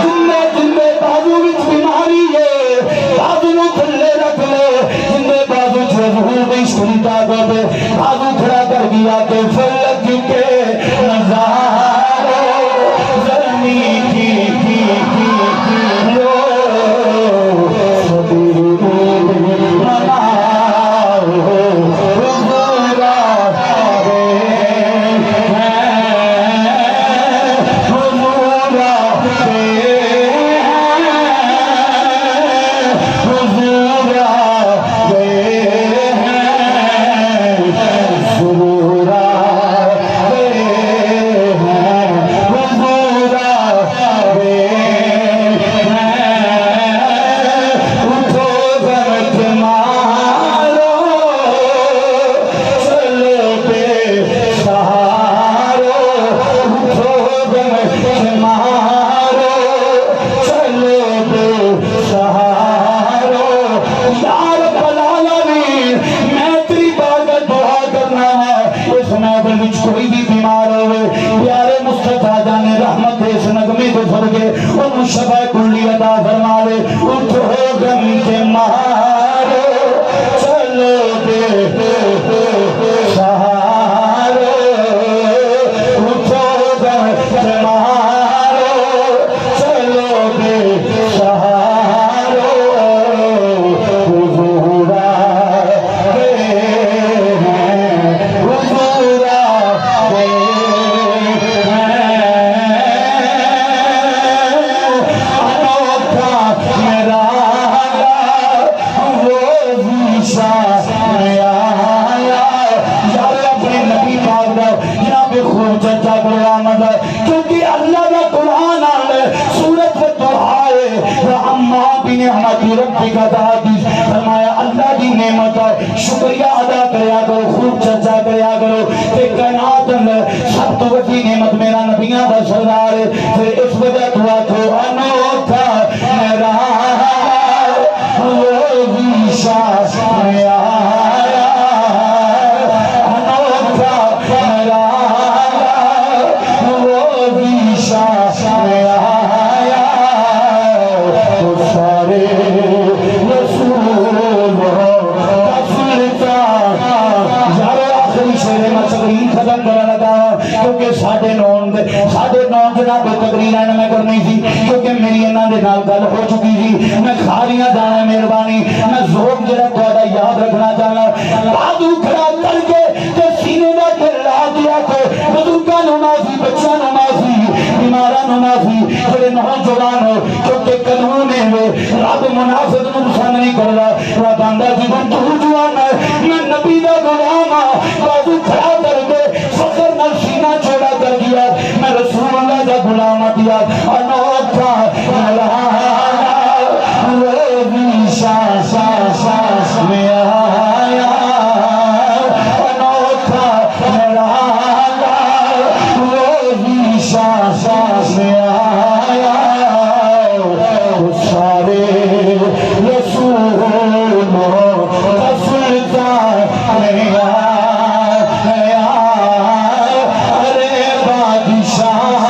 جنہیں جنہیں بازو وچ بیماری ہے بازو نو کھلے رکھ لے جنہیں بازو چھوڑ دی شکلی طاقت بازو کھڑا کر دیا کہ فلک کے نظارو زمین کی کوئی بھی بیمار ہوئے پیارے مصطفیٰ جانے رحمت اس نغمے کو فرگے اور شفا کلی عطا فرما دے اٹھو غم کے مارو چلو بے سہارو اٹھو غم کے مارو چلو بے سہارو حضور کیونکہ اللہ کا قرآن آئے سورت و دعائے اما بن احمد ربی کا حدیث فرمایا اللہ کی نعمت شکریہ ادا کریا کرو خوب چرچا کریا کرو کہ کائنات سب تو بڑی نعمت میرا نبیاں کا سردار ہے پھر اس وجہ دعا کو انوکھا میرا وہ بھی شاہ میں آیا انوکھا میرا کیونکہ ساڑھے نون جناب تقریر آنے میں کرنی تھی کیونکہ میری انہاں دے نال گل ہو چکی تھی میں کھاریاں جانا مہربانی میں ذوق جڑا تہاڈا یاد رکھنا چاہنا بازو کھڑا کر کے تے سینے دا لا دیا کو بزرگاں نوں معافی بچیاں نوں معافی بیماراں نوں معافی جڑے نوجوان ہو کیونکہ قانون ہے رب منافق نوں پسند نہیں کردا رب آندا جی تو جوان ہے میں نبی دا غلام ہاں بازو کھڑا کر کے فخر نال سینہ چوڑا کر دیا میں رسول اللہ دا غلام دیا انوکھا شاہ میں آیا انوکھا نرالا وہی شاہ میں آیا سارے رسول کا سلطان میں آیا ارے بادشاہ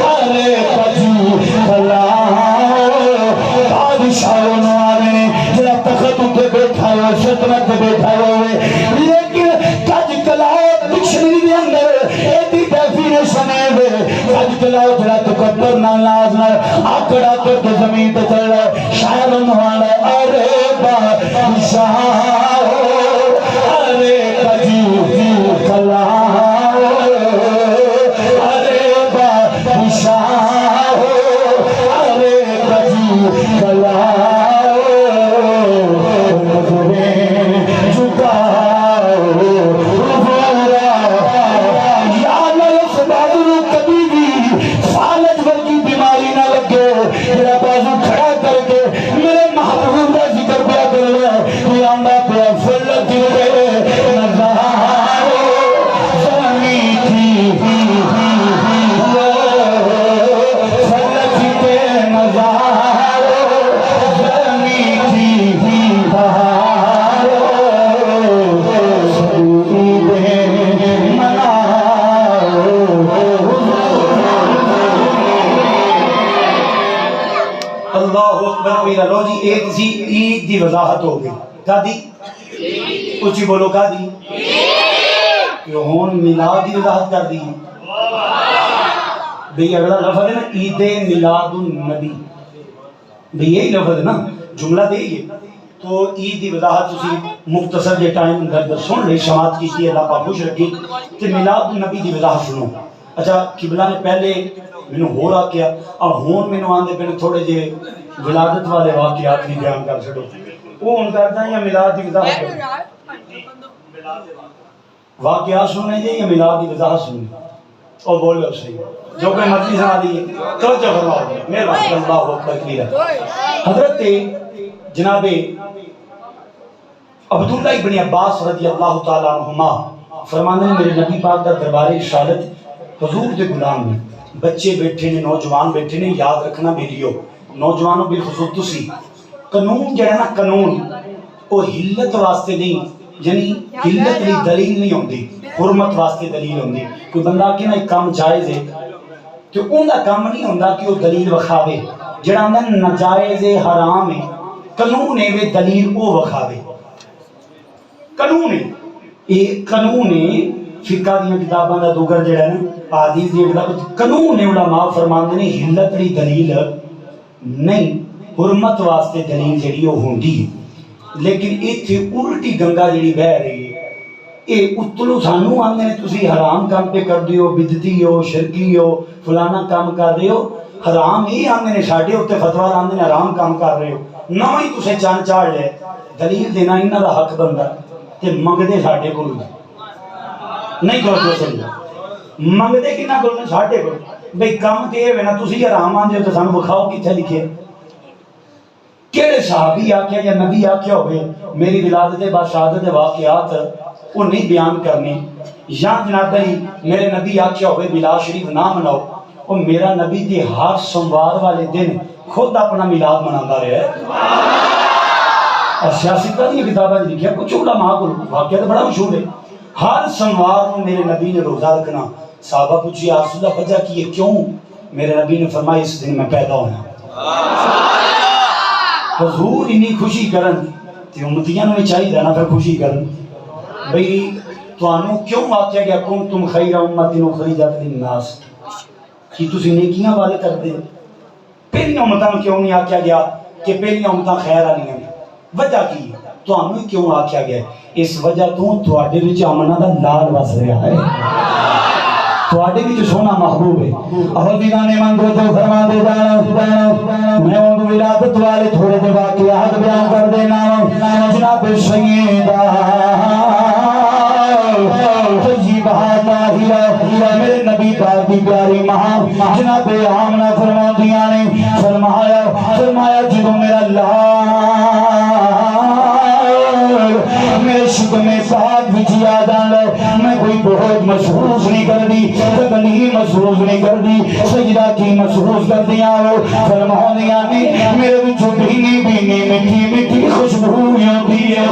ارے کجو کلا بادشاہ نے جڑا تخت تے بیٹھا ہو سلطنت تے بیٹھا ہوئے لیکن کج کلا ڈکشنری دے اندر ایدی ڈیفینیشن ہے کج کلا جڑا تکبر نال ناز نال آکڑا کر کے زمین تے چل رہا ہے شاعر انوانا ارے بادشاہ ارے کجو کلا ارے بادشاہ ارے کجو کلا نظریں جھکاؤ یا نلس بازو کبھی بھی فالج ورگی بیماری نہ لگے میرا بازو کھڑا کر کے میرے محبوب کا ذکر پیا کر رہا ہے کوئی آنڈا پیا فلت ہوئے نظارو زمین کی فلت کے نظارو زمین کی بہارو سعید مناؤ اللہ اکبر میرا لو جی ایک سی عید دی وضاحت ہو گئی کا دی اچھی بولو کا دی کہ ہون میلاد دی وضاحت کر دی بھئی اگلا لفظ ہے نا عید میلاد النبی بھئی یہی لفظ ہے نا جملہ دے یہ تو عید دی وضاحت تسی مختصر جے ٹائم اندر سن لے سماعت کی تھی اللہ پاک خوش رکھی کہ میلاد النبی دی وضاحت سنو اچھا قبلہ نے پہلے میں ہو رہا کیا اور ہون میں آندے پہلے تھوڑے جے ولادت والے واقعات بھی بیان کر چھڑو وہ ان کرتا ہے یا میلاد دی وضاحت واقعات سننے جے یا میلاد دی وضاحت سننے اور بولو صحیح جو کوئی مرضی سنا دیئے توجہ فرماؤ میرے وقت اللہ اکبر کبیرہ حضرت جناب عبداللہ ابن عباس رضی اللہ تعالیٰ عنہما فرمانے میرے نبی پاک دا دربار رسالت حضور دے غلام میں بچے بیٹھے نے نوجوان بیٹھے نے یاد رکھنا میریو نوجوانوں بالخصوص تسی قانون جڑا نا قانون وہ حلت واسطے نہیں یعنی حلت لی دلیل نہیں ہوندی حرمت واسطے دلیل ہوندی کوئی بندہ کہ نا ایک کام جائز ہے تو ان دا کام نہیں ہوندا کہ وہ دلیل وکھاوے جڑا اندر ناجائز ہے حرام ہے قانون ہے وہ دلیل وہ وکھاوے قانون ہے ایک قانون ہے فقہ دیاں کتاباں دا دوگر جڑا ہے نا حدیث دیاں کتاباں قانون ہے علماء فرماندے نے حلت لی دلیل نہیں حرمت واسطے دلیل جڑی وہ ہوندی ہے لیکن ایتھے الٹی گنگا جڑی بہ رہی ہے اے اتلو سانو آندے نے تسی حرام کام پہ کر دیو بدتی ہو شرکی ہو فلانا کام کر رہے ہو حرام ہی آندے نے ساڈے اوتے فتوی آندے نے حرام کام کر رہے ہو نہ ہی تسے چان چاڑ لے دلیل دینا انہاں دا حق بندا تے منگدے ساڈے کول نہیں کرو تو سمجھو منگدے کنا کول نے ساڈے کول بھئی کام تے اے نا تسی حرام آندے ہو تے سانو بخاؤ کتھے لکھے کیڑے صحابی آکھیا یا نبی آکھیا ہوئے میری ولادت بعد شہادت واقعات وہ نہیں بیان کرنے یا جناب بھائی میرے نبی آکھیا ہوئے میلاد شریف نہ مناؤ اور میرا نبی دی ہر سوموار والے دن خود اپنا میلاد مناتا رہا ہے اور سیاست کا یہ کتابیں لکھیا کچھ علماء کو واقعہ تو بڑا مشہور ہے ہر سوموار میں میرے نبی نے روزہ رکھنا صحابہ پوچھی یا رسول اللہ وجہ کی ہے کیوں میرے نبی نے فرمایا اس دن میں پیدا ہونا حضور انی خوشی کرن تے امتیاں نے چاہیے نا پھر خوشی کرن بھئی توانو کیوں آکھیا گیا کنتم خیر امت اخرجت للناس کہ تسی نیکیاں والے کر دے پہلی امتاں کیوں نہیں آکھیا گیا کہ پہلی امتاں خیر والی ہیں وجہ کی توانو کیوں آکھیا گیا اس وجہ تو تواڈے وچ امنا دا لال وس رہا ہے تواڈے وچ سونا محبوب ہے اور دیوانے منگو تو فرما دے جانا میں ان ولادت والے تھوڑے دے واقعات بیان کر دینا جناب سیدہ طیبہ طاہرہ میرے نبی پاک کی پیاری ماں جناب آمنہ فرما دیا نے فرمایا جب میرا اللہ دی آدان لے میں کوئی بہت محسوس نہیں کر دی تکلیف محسوس نہیں کر دی سجدہ کی محسوس کر دیا ہو فرمایا نے میرے بچوں بھینی بھینی مٹھی مٹھی خوشبو ہوتی ہے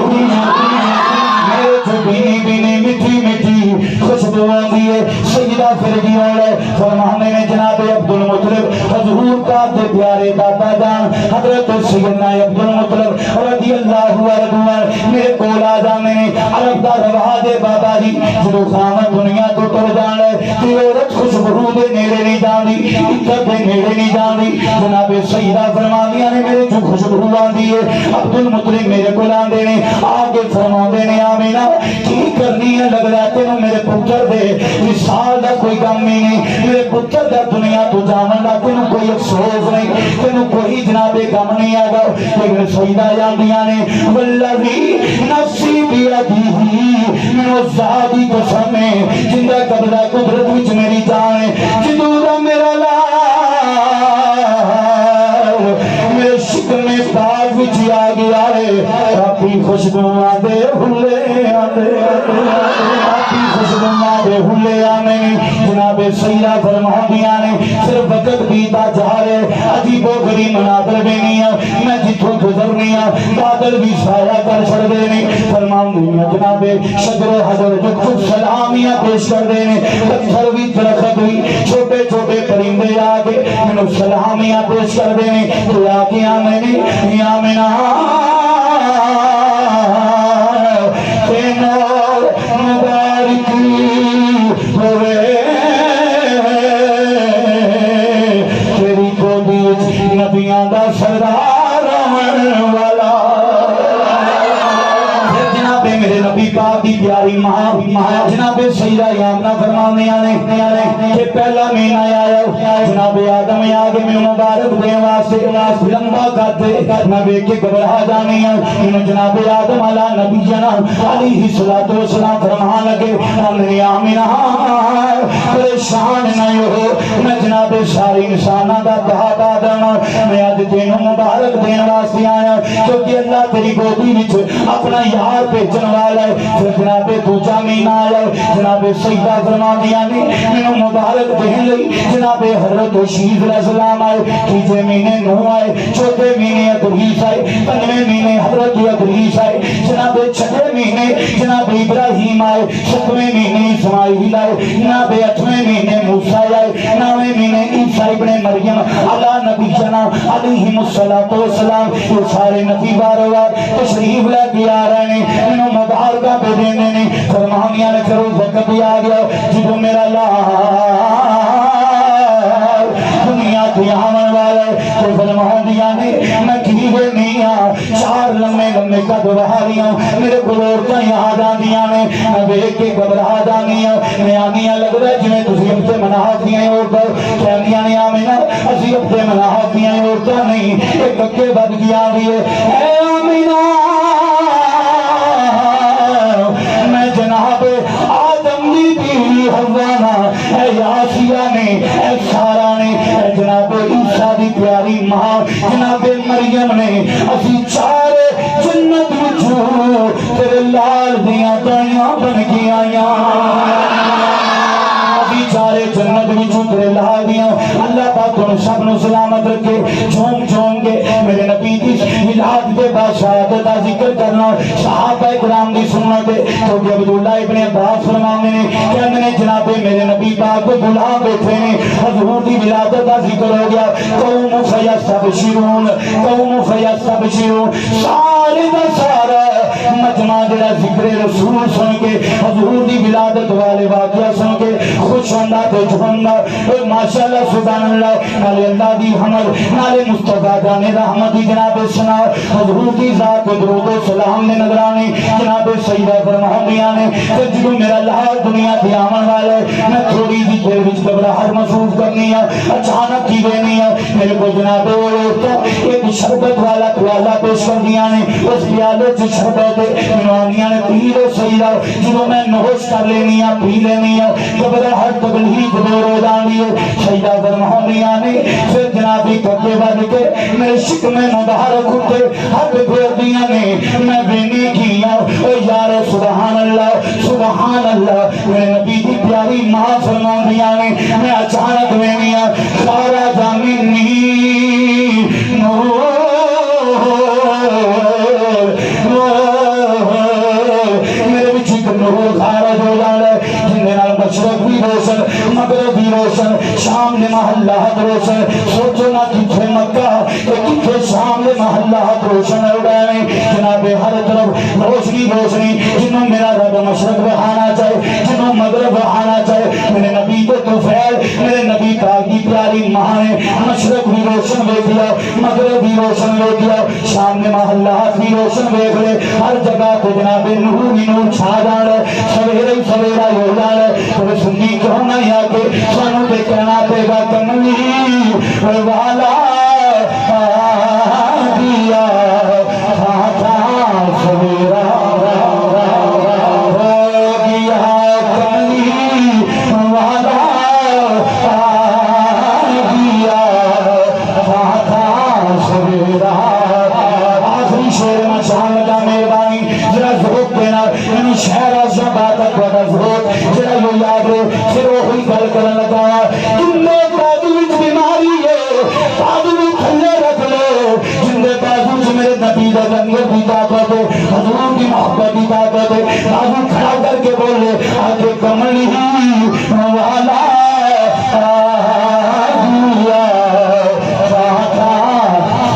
میرے تو بھینی بھینی مٹھی مٹھی خوشبو ہوتی ہے سجدہ پھر دیا لے فرمانے نے جناب عبد المطلب حضور کا دے پیارے دادا جان حضرت سیدنا عبد المطلب رضی اللہ عنہ میرے کولا جانے نے عرب دا رواج بابا جی جدو خامت دنیا تو تر جان لے تی عورت خوشبو دے نیڑے نہیں جاندی عزت دے نیڑے نہیں جاندی جناب سیدہ فرمانیاں نے میرے جو خوشبو آندی ہے عبد المطلب میرے کو لاندے نے آگے فرماندے نے آمینہ کی کرنی ہے لگ رہا تینوں میرے پتر دے مثال دا کوئی کام ہی نہیں میرے پتر دا دنیا تو جامن دا تینوں کوئی افسوس نہیں تینوں کوئی جناب کام نہیں آگا لیکن سیدہ جاندیاں نے والذی نفسی بیدیہی من وزادی قسم ہے جندہ قبلہ قدرت وچ میری جان ہے جدو دا میرا میرے شکر میں پاک وچ آ گیا ہے اپنی خوشبو آدھے بھولے آدھے اپنی خوشبو آدھے بھولے آنے جناب سیدہ فرماندیاں نے صرف وقت بیتا جا رہے عجیب و غریب مناظر بھی نہیں ہے میں جتوں گزرنی ہوں بادل بھی سایہ کر چھڑ دینے فرماندیاں جناب شجر و حضر جو خود سلامیاں پیش کر دینے پتھر بھی درخت بھی چھوٹے چھوٹے پرندے آگے میں سلامیاں پیش کر دینے تو آگے آمینی یا منا تینور مبارکی ہوئے تیری کو دیج نبیاں دا سردار والا میرے نبی پاک دی پیاری ماں جناب سیدہ یامنہ فرمانے آنے کہ پہلا مہینہ آیا جناب آدم آگے میں مبارک دے واسطے لمبا کرتے میں بیک کے گھبرا جانے ہیں جناب آدم علیہ نبی جناب علیہ السلام فرمان لگے میری آمینہ پریشان نہیں ہو میں جناب ساری انسانہ دا بہت آدم میں آج تینوں مبارک دین واسطے آیا کیونکہ اللہ تیری گودی وچ اپنا یار بھیجن والا ہے پھر جناب دوجا مہینہ آیا جناب سیدہ فرماندیاں نے مینوں مبارک دین لئی جناب حضرت شیخ علیہ السلام آئے تیجے مہینے نوح آئے چوتھے مہینے ادریس آئے پنجویں مہینے حضرت ادریس آئے جناب چھٹے مہینے جناب ابراہیم آئے ستویں مہینے اسماعیل آئے جناب اٹھویں مہینے موسیٰ آئے نویں مہینے عیسیٰ ابن مریم علی نبی جناب علیہ السلام یہ سارے نبی بار تشریف لے کے آ رہے ہیں انہوں مبارکہ پہ دینے نے فرمانیاں نے پھر وقت بھی آ گیا جدو میرا دنیا کی آمن والے تو فرمانیاں نے میں کھیوے نہیں ہاں چار لمے لمے قد بہاری ہوں میرے بلورتا یہاں جاندیاں نے میں بیک کے گھبرا جانی ہوں میں آنیاں لگ رہا جنہیں تسی ہفتے مناحق دیاں عورتوں کہنیاں نے آمینہ اسی ہفتے مناحق دیاں عورتوں نہیں ایک اکے بد گیا بھی ہے اے آمینہ میں جناب آدم دی بیوی حوانا اے یاسیہ نے اے سارا نے اے جناب عیسیٰ دی پیاری ماں جناب مریم نے اسی چارے جنت وچھو تیرے لال دیاں تائیاں بن کے آیاں چارے جنت بھی چھوٹے لا دیا اللہ پاک ان سب نو سلامت رکھے جھوم جھوم کے میرے نبی دی ملاد کے بعد شہادت کا ذکر کرنا صحابہ کرام دی سنت ہے تو کہ عبداللہ ابن عباس فرمانے نے کہ میں نے جناب میرے نبی پاک کو بلا بیٹھے نے حضور دی ولادت کا ذکر ہو گیا قوم فیستبشرون قوم فیستبشرون سارے دا سارا مجمع جڑا ذکر رسول سن کے حضور دی ولادت والے واقعہ سن کے خوش ہوندہ تے جھوندہ ماشاءاللہ سبحان اللہ نالے اللہ دی حمد نالے مصطفیٰ جانے رحمت دی جناب سنا حضور کی ذات درود و سلام نے نظرانے جناب سیدہ فرماندیاں نے کہ جو میرا لہا دنیا کی آمن والے میں تھوڑی دی دیر وچ گھبراہٹ محسوس کرنی ہے اچانک کی دینی ہے میرے کو جناب ایک شربت والا پیالہ پیش کر دیا نے اس پیالے سے شربت نوانیاں نے پی لو سیدہ جو میں نوش کر لینی ہے پی لینی ہے گھبراہٹ تکلیف دور ہو جانی ہے سیدہ فرماندیاں نے پھر جنابی کبے بد کے میرے شک میں مبارک اٹھے حد پھر دیا نے میں بینی کیا او یار سبحان اللہ خرج منی میرے بچے ایک نور خارج ہو جانا ہے جن نال مشرق بھی روشن مغرب بھی روشن شام نے محلات روشن سوچو نہ کتھے مکہ کتھے شام نے محلات روشن ہو گئے جناب ہر طرف روشنی روشنی جنہوں میرا رب مشرق بہانا چاہے جنہوں مغرب بہانا چاہے میرے نبی کو توفیل میرے نبی پاک کی پیاری ماں نے مشرق بھی روشن لے دیا مغرب بھی روشن لے دیا شام نے محلات بھی روشن دیکھ لے ہر جگہ پہ جناب نور ہی نور چھا جانا سویرے ہی سویرا ہو جانا تو سنی کیوں نہ یا کہ سانو تے کہنا پے گا کملی والا دیا تھا سویرا ہو گیا کملی والا دیا تھا سویرا آخری شعر میں شان لگا مہربانی ذرا ذوق دینا یعنی شہر آزا بات ہے بڑا ذوق ذرا یہ یاد ہے پھر وہی گل کرنے لگا تم نے بازو وچ بیماری ہے بازو تھلے رکھ لو جن دے بازو وچ میرے نبی دا لنگر دی طاقت ہے حضور کی محبت دی طاقت ہے بازو کھڑا کر کے بولے آگے کملی والا دیا تھا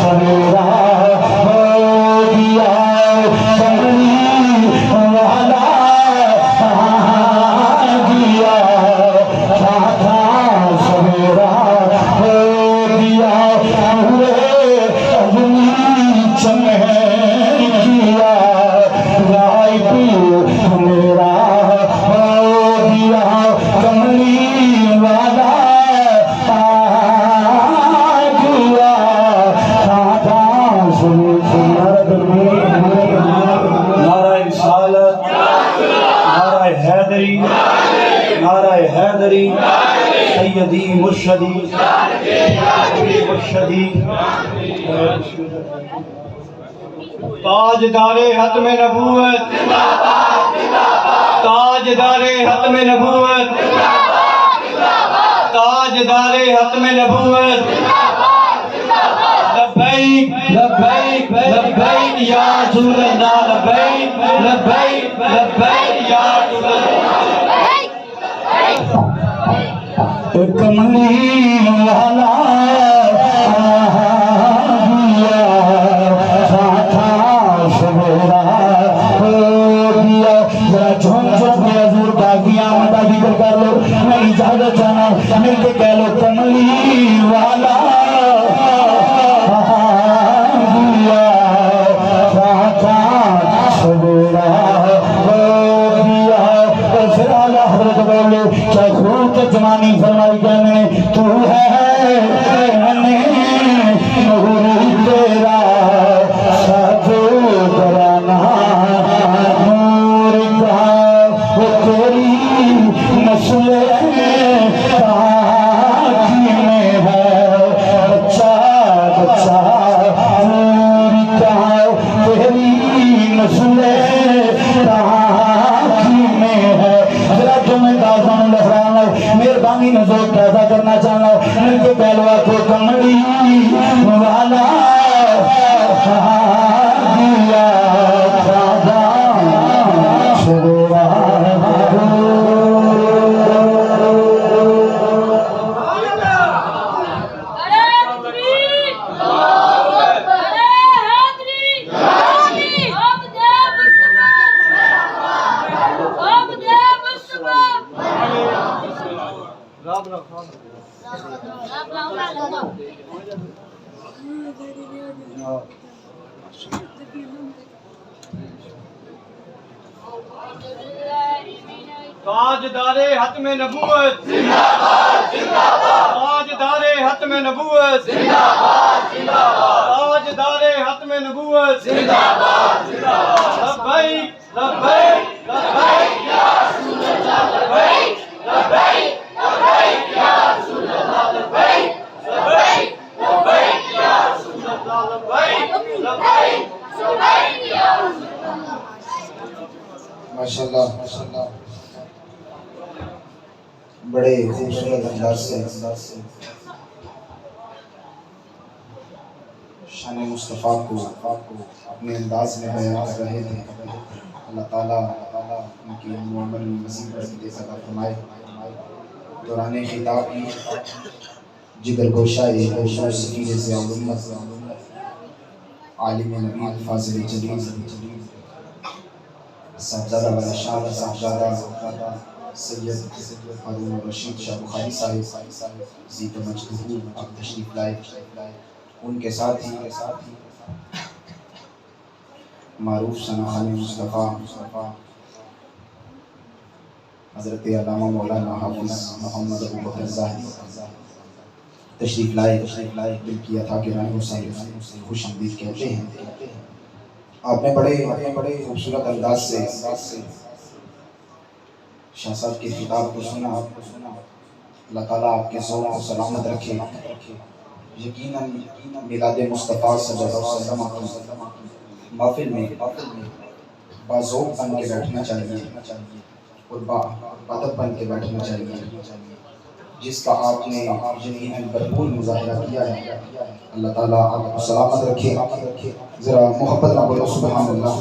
سویرا ہو گیا کملی والا دیا تھا سویرا ہو گیا پورے اجمی چمہر کیا رائے پیر میرا ہو گیا کملی والا دیا تھا نعرہ رسالت نعرہ حیدری نعرہ حیدری سیدی مرشدی تاجدار ختم نبوت تاجدار ختم نبوت تاجدار ختم نبوت لبیک لبیک لبیک یا رسول اللہ لبیک لبیک لبیک یا رسول اللہ کملی والا دیا تھا سویرا ہو گیا ذرا جھوم جھوم کے حضور باقی آمد ذکر کر لو میں اجازت چاہنا مل کے کہہ لو کملی والا دیا تھا سویرا ہو گیا پھر اعلیٰ حضرت بولے کیا خوب جمانی فرمائی کہنے تو ہے نور تیرا سب کرانا نور کا وہ تیری نسل پاکی میں ہے بچہ بچہ نور کا تیری نسل پاکی میں ہے ذرا تمہیں دازوں لہرانا مہربانی نظر پیدا کرنا چاہنا مل کے پہلوا کو کملی والا دیا تھا سویرا تاجدار ختم نبوت تاجدار ختم نبوت تاجدار ختم نبوت لبیک لبیک لبیک یا رسول اللہ لبیک لبیک لبیک یا رسول اللہ لبیک لبیک لبیک یا رسول اللہ لبیک لبیک لبیک یا رسول اللہ ماشاءاللہ بڑے خوبصورت انداز سے شان مصطفیٰ کو اپنے انداز میں بیان کر رہے تھے. اللہ تعالیٰ ان کی عمر میں مزید برکت عطا فرمائے. دوران خطاب کی جگر گوشہ حضور سفیر ضیاء الامت عالم نبی فاضل جلیل صاحبزادہ والا شاہ صاحبزادہ سید ہارون رشید شاہ بخاری صاحب زید مجدہو آپ تشریف لائے. ان کے ساتھ ہی معروف ثناخان مصطفیٰ حضرت علامہ مولانا حافظ محمد ابو بکر زاہدی تشریف لائے. دل کی عطا کے رنگوں سے خوش آمدید کہتے ہیں. آپ نے بڑے خوبصورت انداز سے شاہ صاحب کی خطاب کو سنا. اللہ تعالیٰ آپ کے ذوق کو سلامت رکھے. یقیناً میلاد مصطفیٰ صلی اللہ علیہ وسلم محفل میں باذوق بن کے بیٹھنا چاہیے اور باادب بن کے بیٹھنا چاہیے، جس کا آپ نے یقیناً بھرپور مظاہرہ کیا ہے. اللہ تعالیٰ آپ کو سلامت رکھے. ذرا محبت نہ بولو سبحان اللہ.